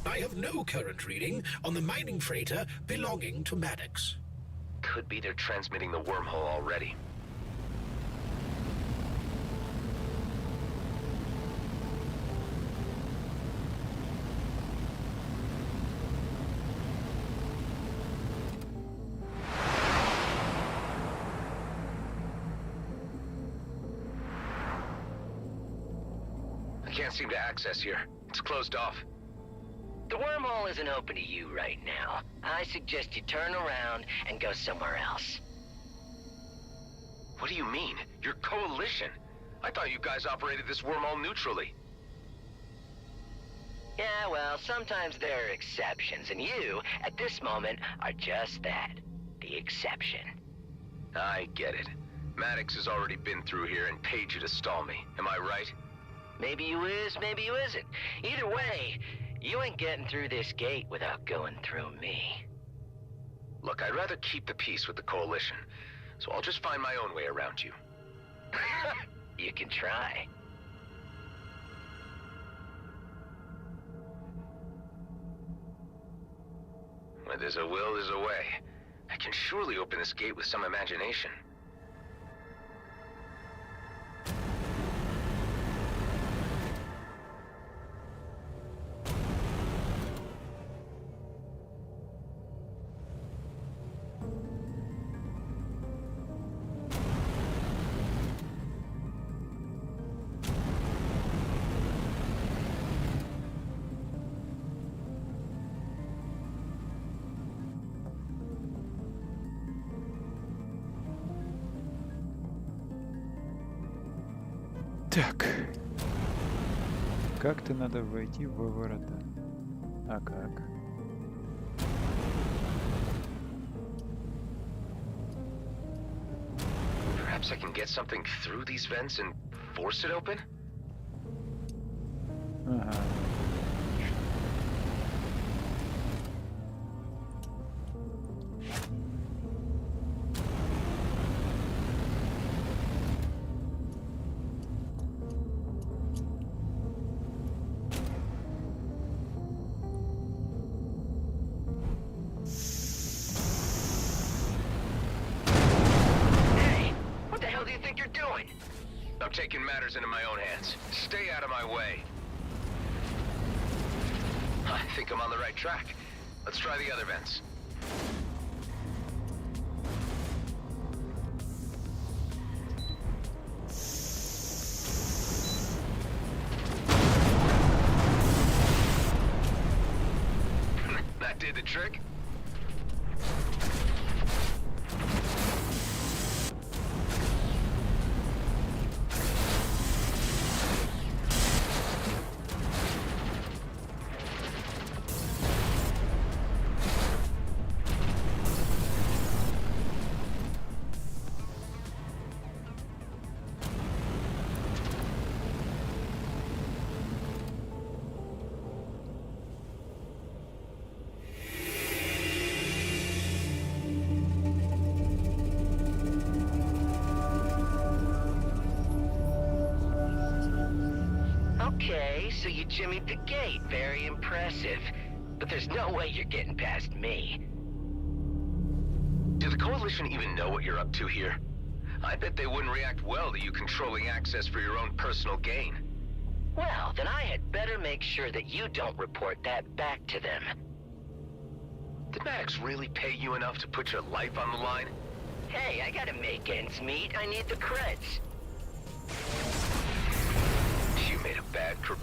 I have no current reading on the mining freighter belonging to Maddox. Could be they're transmitting the wormhole already. I can't seem to access here. It's closed off. The wormhole isn't open to you right now. I suggest you turn around and go somewhere else. What do you mean? Your coalition? I thought you guys operated this wormhole neutrally. Yeah, well, sometimes there are exceptions, and you, at this moment, are just that. The exception. I get it. Maddox has already been through here and paid you to stall me. Am I right? Maybe you is, maybe you isn't. Either way, you ain't getting through this gate without going through me. Look, I'd rather keep the peace with the coalition, so I'll just find my own way around you. You can try. Where there's a will, there's a way. I can surely open this gate with some imagination. Так. Как-то надо войти в ворота. А как? Perhaps I can get something through these vents and force it open? Ага. I'm taking matters into my own hands. Stay out of my way. I think I'm on the right track. Let's try the other vents. That did the trick. Okay, so you jimmied the gate. Very impressive. But there's no way you're getting past me. Do the Coalition even know what you're up to here? I bet they wouldn't react well to you controlling access for your own personal gain. Well, then I had better make sure that you don't report that back to them. Did Maddox really pay you enough to put your life on the line? Hey, I gotta make ends meet. I need the creds. You made a bad career.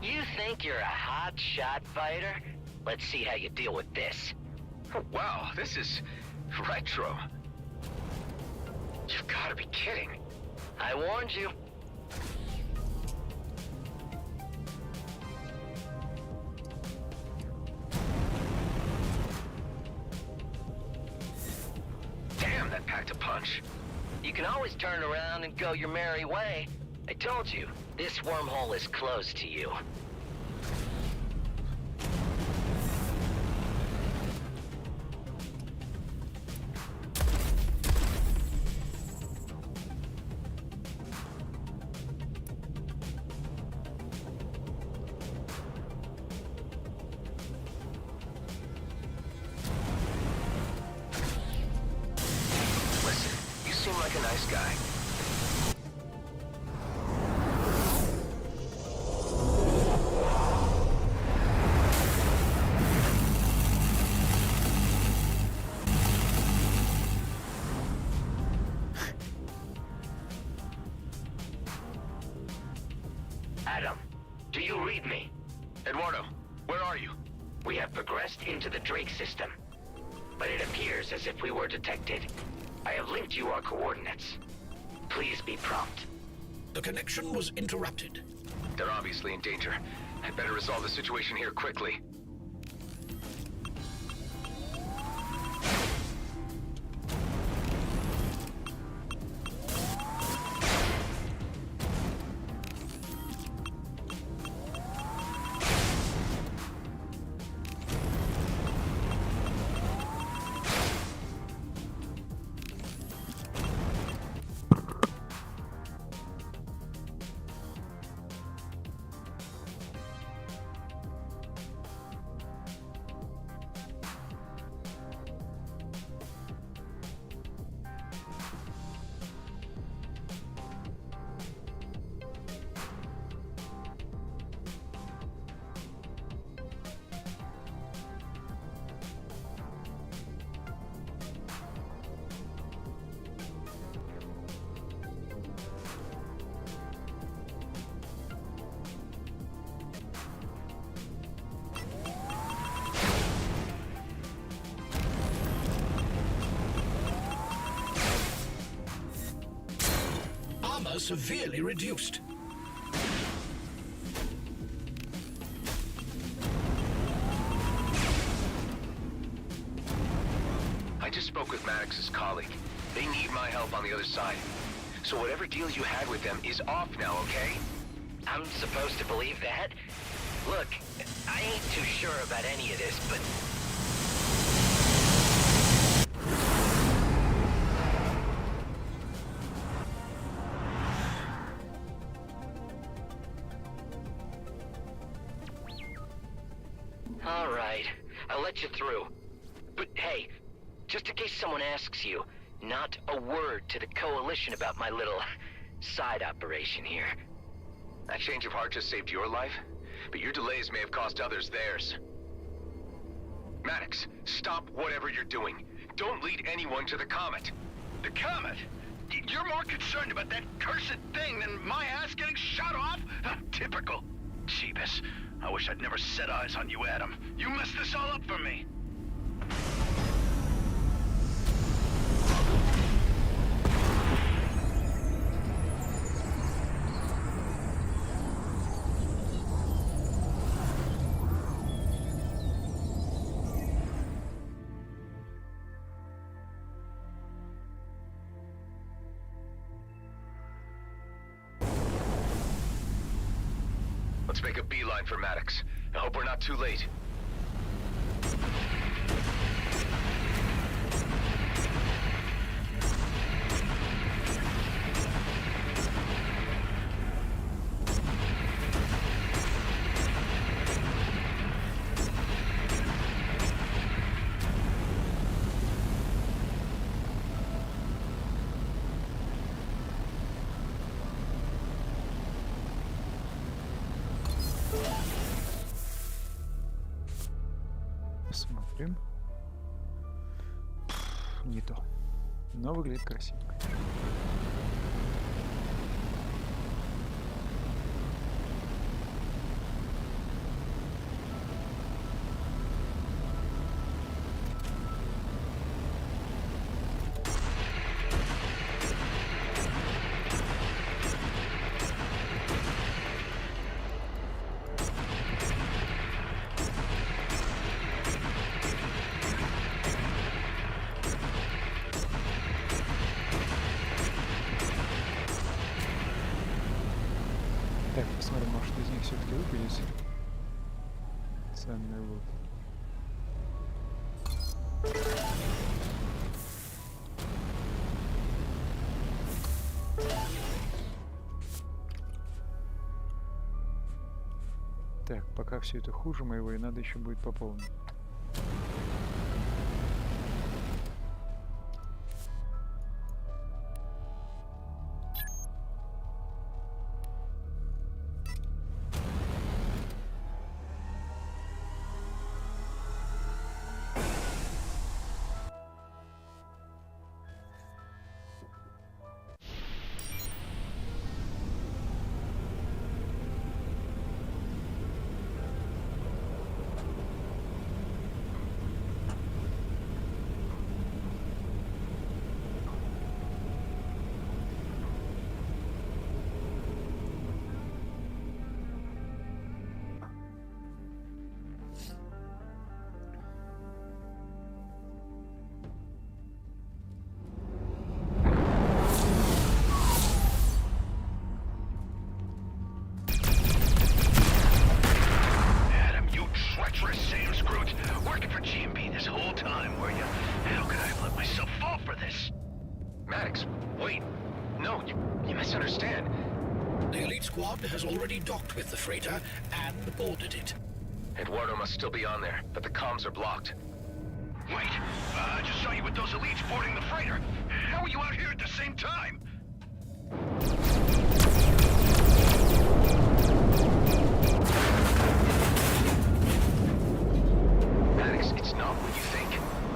You think you're a hot-shot fighter? Let's see how you deal with this. Oh, wow, this is retro. You've got to be kidding. I warned you. Damn, that packed a punch. You can always turn around and go your merry way. I told you, this wormhole is closed to you. Listen, you seem like a nice guy. Adam, do you read me? Eduardo, where are you? We have progressed into the Drake system, but it appears as if we were detected. I have linked you our coordinates. Please be prompt. The connection was interrupted. They're obviously in danger. I'd better resolve the situation here quickly. Armor severely reduced. I just spoke with Maddox's colleague. They need my help on the other side. So whatever deal you had with them is off now, okay? I'm supposed to believe that? Look, I ain't too sure about any of this, but... All right, I'll let you through. But hey, just in case someone asks you, not a word to the Coalition about my little side operation here. That change of heart just saved your life, but your delays may have cost others theirs. Maddox, stop whatever you're doing. Don't lead anyone to the Comet. The Comet? You're more concerned about that cursed thing than my ass getting shot off? Typical. Jeebus. I wish I'd never set eyes on you, Adam. You messed this all up for me. Let's make a beeline for Maddox. I hope we're not too late. Посмотрим. Не то. Но выглядит красиво. Так, посмотрим, может из них все-таки выпадет ценный лут. Так, пока все это хуже моего, и надо еще будет пополнить. Has already docked with the freighter and boarded it. Eduardo must still be on there, but the comms are blocked. Wait, I just saw you with those elites boarding the freighter. How are you out here at the same time? Maddox, it's not what you think.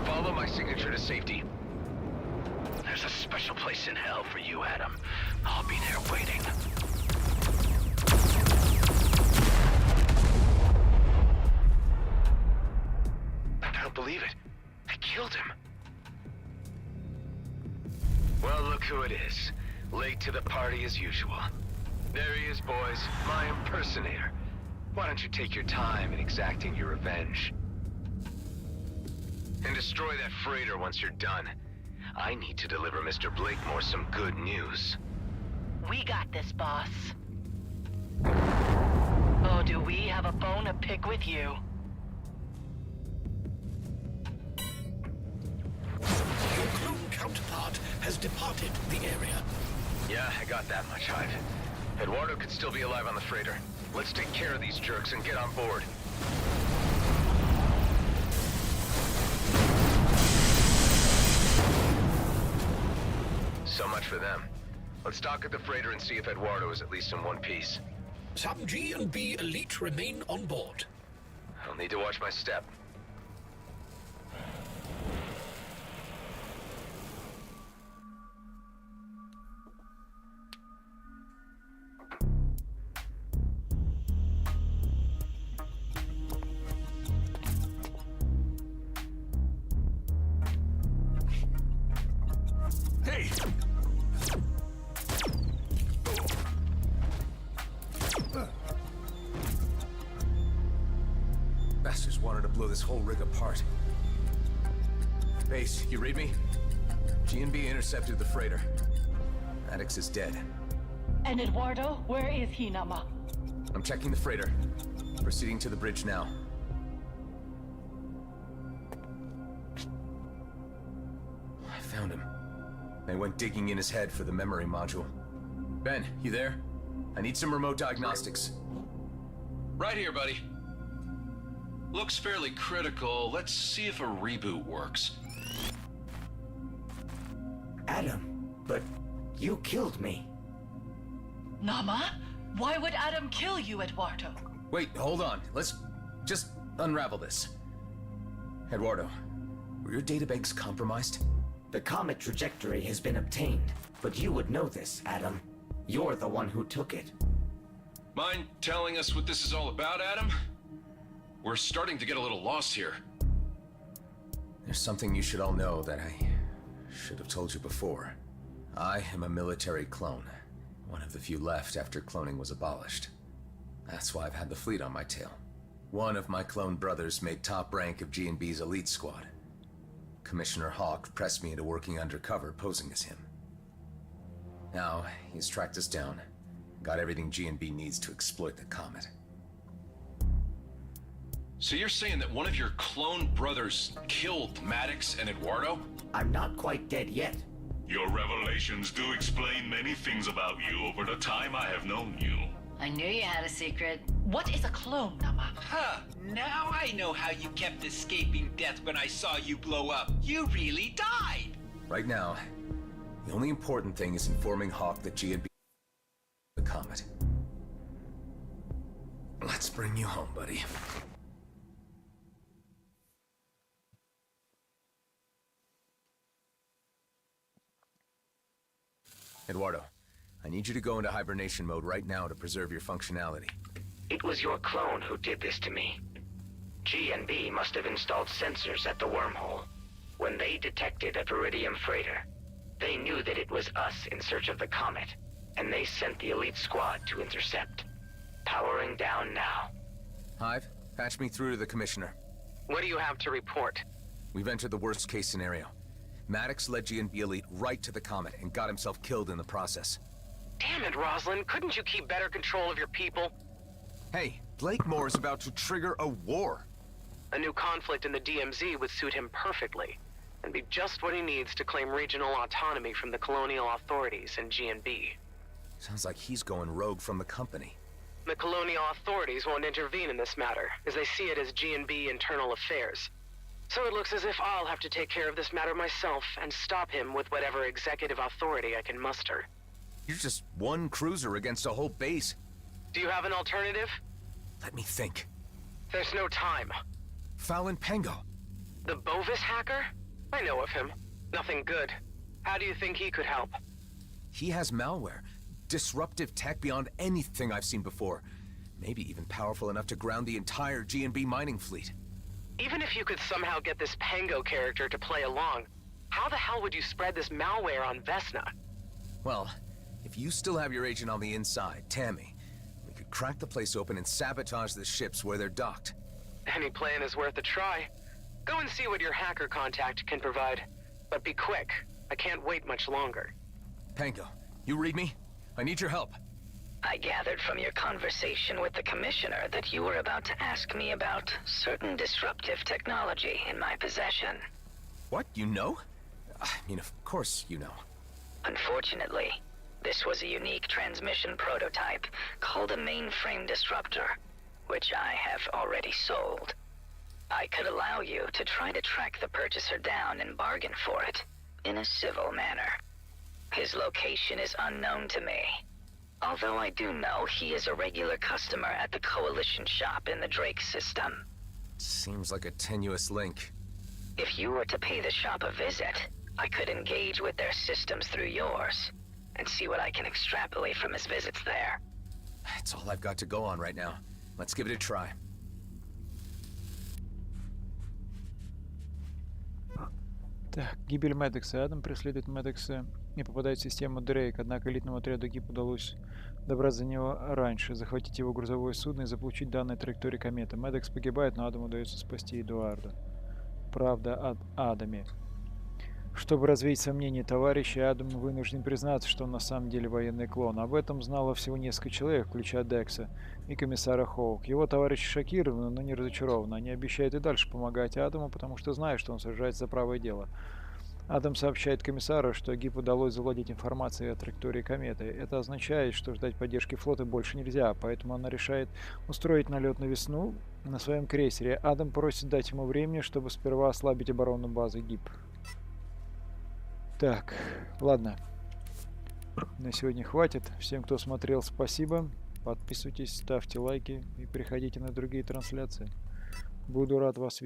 Follow my signature to safety. There's a special place in hell for you, Adam. I'll be there waiting. Believe it. I killed him. Well, look who it is. Late to the party as usual. There he is, boys. My impersonator. Why don't you take your time in exacting your revenge? And destroy that freighter once you're done. I need to deliver Mr. Blakemore some good news. We got this, boss. Oh, do we have a bone to pick with you? Your clone counterpart has departed the area. Yeah, I got that much, Hive. Eduardo could still be alive on the freighter. Let's take care of these jerks and get on board. So much for them. Let's dock at the freighter and see if Eduardo is at least in one piece. Some G and B elite remain on board. I'll need to watch my step. Hey! Bastards wanted to blow this whole rig apart. Base, you read me? G&B intercepted the freighter. Maddox is dead. And Eduardo, where is he, Nama? I'm checking the freighter. Proceeding to the bridge now. I found him. I went digging in his head for the memory module. Ben, you there? I need some remote diagnostics. Right here, buddy. Looks fairly critical. Let's see if a reboot works. Adam, but you killed me. Nama? Why would Adam kill you, Eduardo? Wait, hold on. Let's just unravel this. Eduardo, were your databanks compromised? The comet trajectory has been obtained, but you would know this, Adam. You're the one who took it. Mind telling us what this is all about, Adam? We're starting to get a little lost here. There's something you should all know that I should have told you before. I am a military clone. One of the few left after cloning was abolished. That's why I've had the fleet on my tail. One of my clone brothers made top rank of G&B's elite squad. Commissioner Hawk pressed me into working undercover, posing as him. Now, he's tracked us down, Got everything G&B needs to exploit the comet. So you're saying that one of your clone brothers killed Maddox and Eduardo? I'm not quite dead yet. Your revelations do explain many things about you over the time I have known you. I knew you had a secret. What is a clone, Nama? Huh, now I know how you kept escaping death when I saw you blow up. You really died! Right now, the only important thing is informing Hawk that G&B the comet. Let's bring you home, buddy. Eduardo, I need you to go into hibernation mode right now to preserve your functionality. It was your clone who did this to me. G&B must have installed sensors at the wormhole. When they detected a Viridium freighter, they knew that it was us in search of the comet, and they sent the elite squad to intercept. Powering down now. Hive, patch me through to the commissioner. What do you have to report? We've entered the worst case scenario. Maddox led G&B elite right to the comet and got himself killed in the process. Damn it, Rosalind. Couldn't you keep better control of your people? Hey, Blakemore is about to trigger a war. A new conflict in the DMZ would suit him perfectly, and be just what he needs to claim regional autonomy from the colonial authorities and G&B. Sounds like he's going rogue from the company. The colonial authorities won't intervene in this matter, as they see it as G&B internal affairs. So it looks as if I'll have to take care of this matter myself and stop him with whatever executive authority I can muster. You're just one cruiser against a whole base. Do you have an alternative? Let me think. There's no time. Fallon Pango. The Bovis hacker? I know of him. Nothing good. How do you think he could help? He has malware. Disruptive tech beyond anything I've seen before. Maybe even powerful enough to ground the entire G&B mining fleet. Even if you could somehow get this Pango character to play along, how the hell would you spread this malware on Vesna? Well, if you still have your agent on the inside, Tammy, we could crack the place open and sabotage the ships where they're docked. Any plan is worth a try. Go and see what your hacker contact can provide. But be quick. I can't wait much longer. Pango, you read me? I need your help. I gathered from your conversation with the Commissioner that you were about to ask me about certain disruptive technology in my possession. What? You know? I mean, of course you know. Unfortunately, this was a unique transmission prototype called a mainframe disruptor, which I have already sold. I could allow you to try to track the purchaser down and bargain for it in a civil manner. His location is unknown to me. Although I do know he is a regular customer at the Coalition shop in the Drake system. Seems like a tenuous link. If you were to pay the shop a visit, I could engage with their systems through yours, and see what I can extrapolate from his visits there. It's all I've got to go on right now. Let's give it a try. Так, гибель Мэддокса. Адам преследует Мэддокса и попадает в систему Дрейк, однако элитному отряду ГИП удалось добраться до него раньше, захватить его грузовое судно и заполучить данные траектории кометы. Мэддокс погибает, но Адаму удается спасти Эдуарда. Правда о Адаме. Чтобы развеять сомнения товарища, Адам вынужден признаться, что он на самом деле военный клон. Об этом знало всего несколько человек, включая Декса и комиссара Хоук. Его товарищи шокированы, но не разочарованы. Они обещают и дальше помогать Адаму, потому что знают, что он сражается за правое дело. Адам сообщает комиссару, что ГИП удалось завладеть информацией о траектории кометы. Это означает, что ждать поддержки флота больше нельзя, поэтому она решает устроить налет на Весну на своем крейсере. Адам просит дать ему времени, чтобы сперва ослабить оборону базы ГИП. Так, ладно. На сегодня хватит. Всем, кто смотрел, спасибо. Подписывайтесь, ставьте лайки и приходите на другие трансляции. Буду рад вас видеть.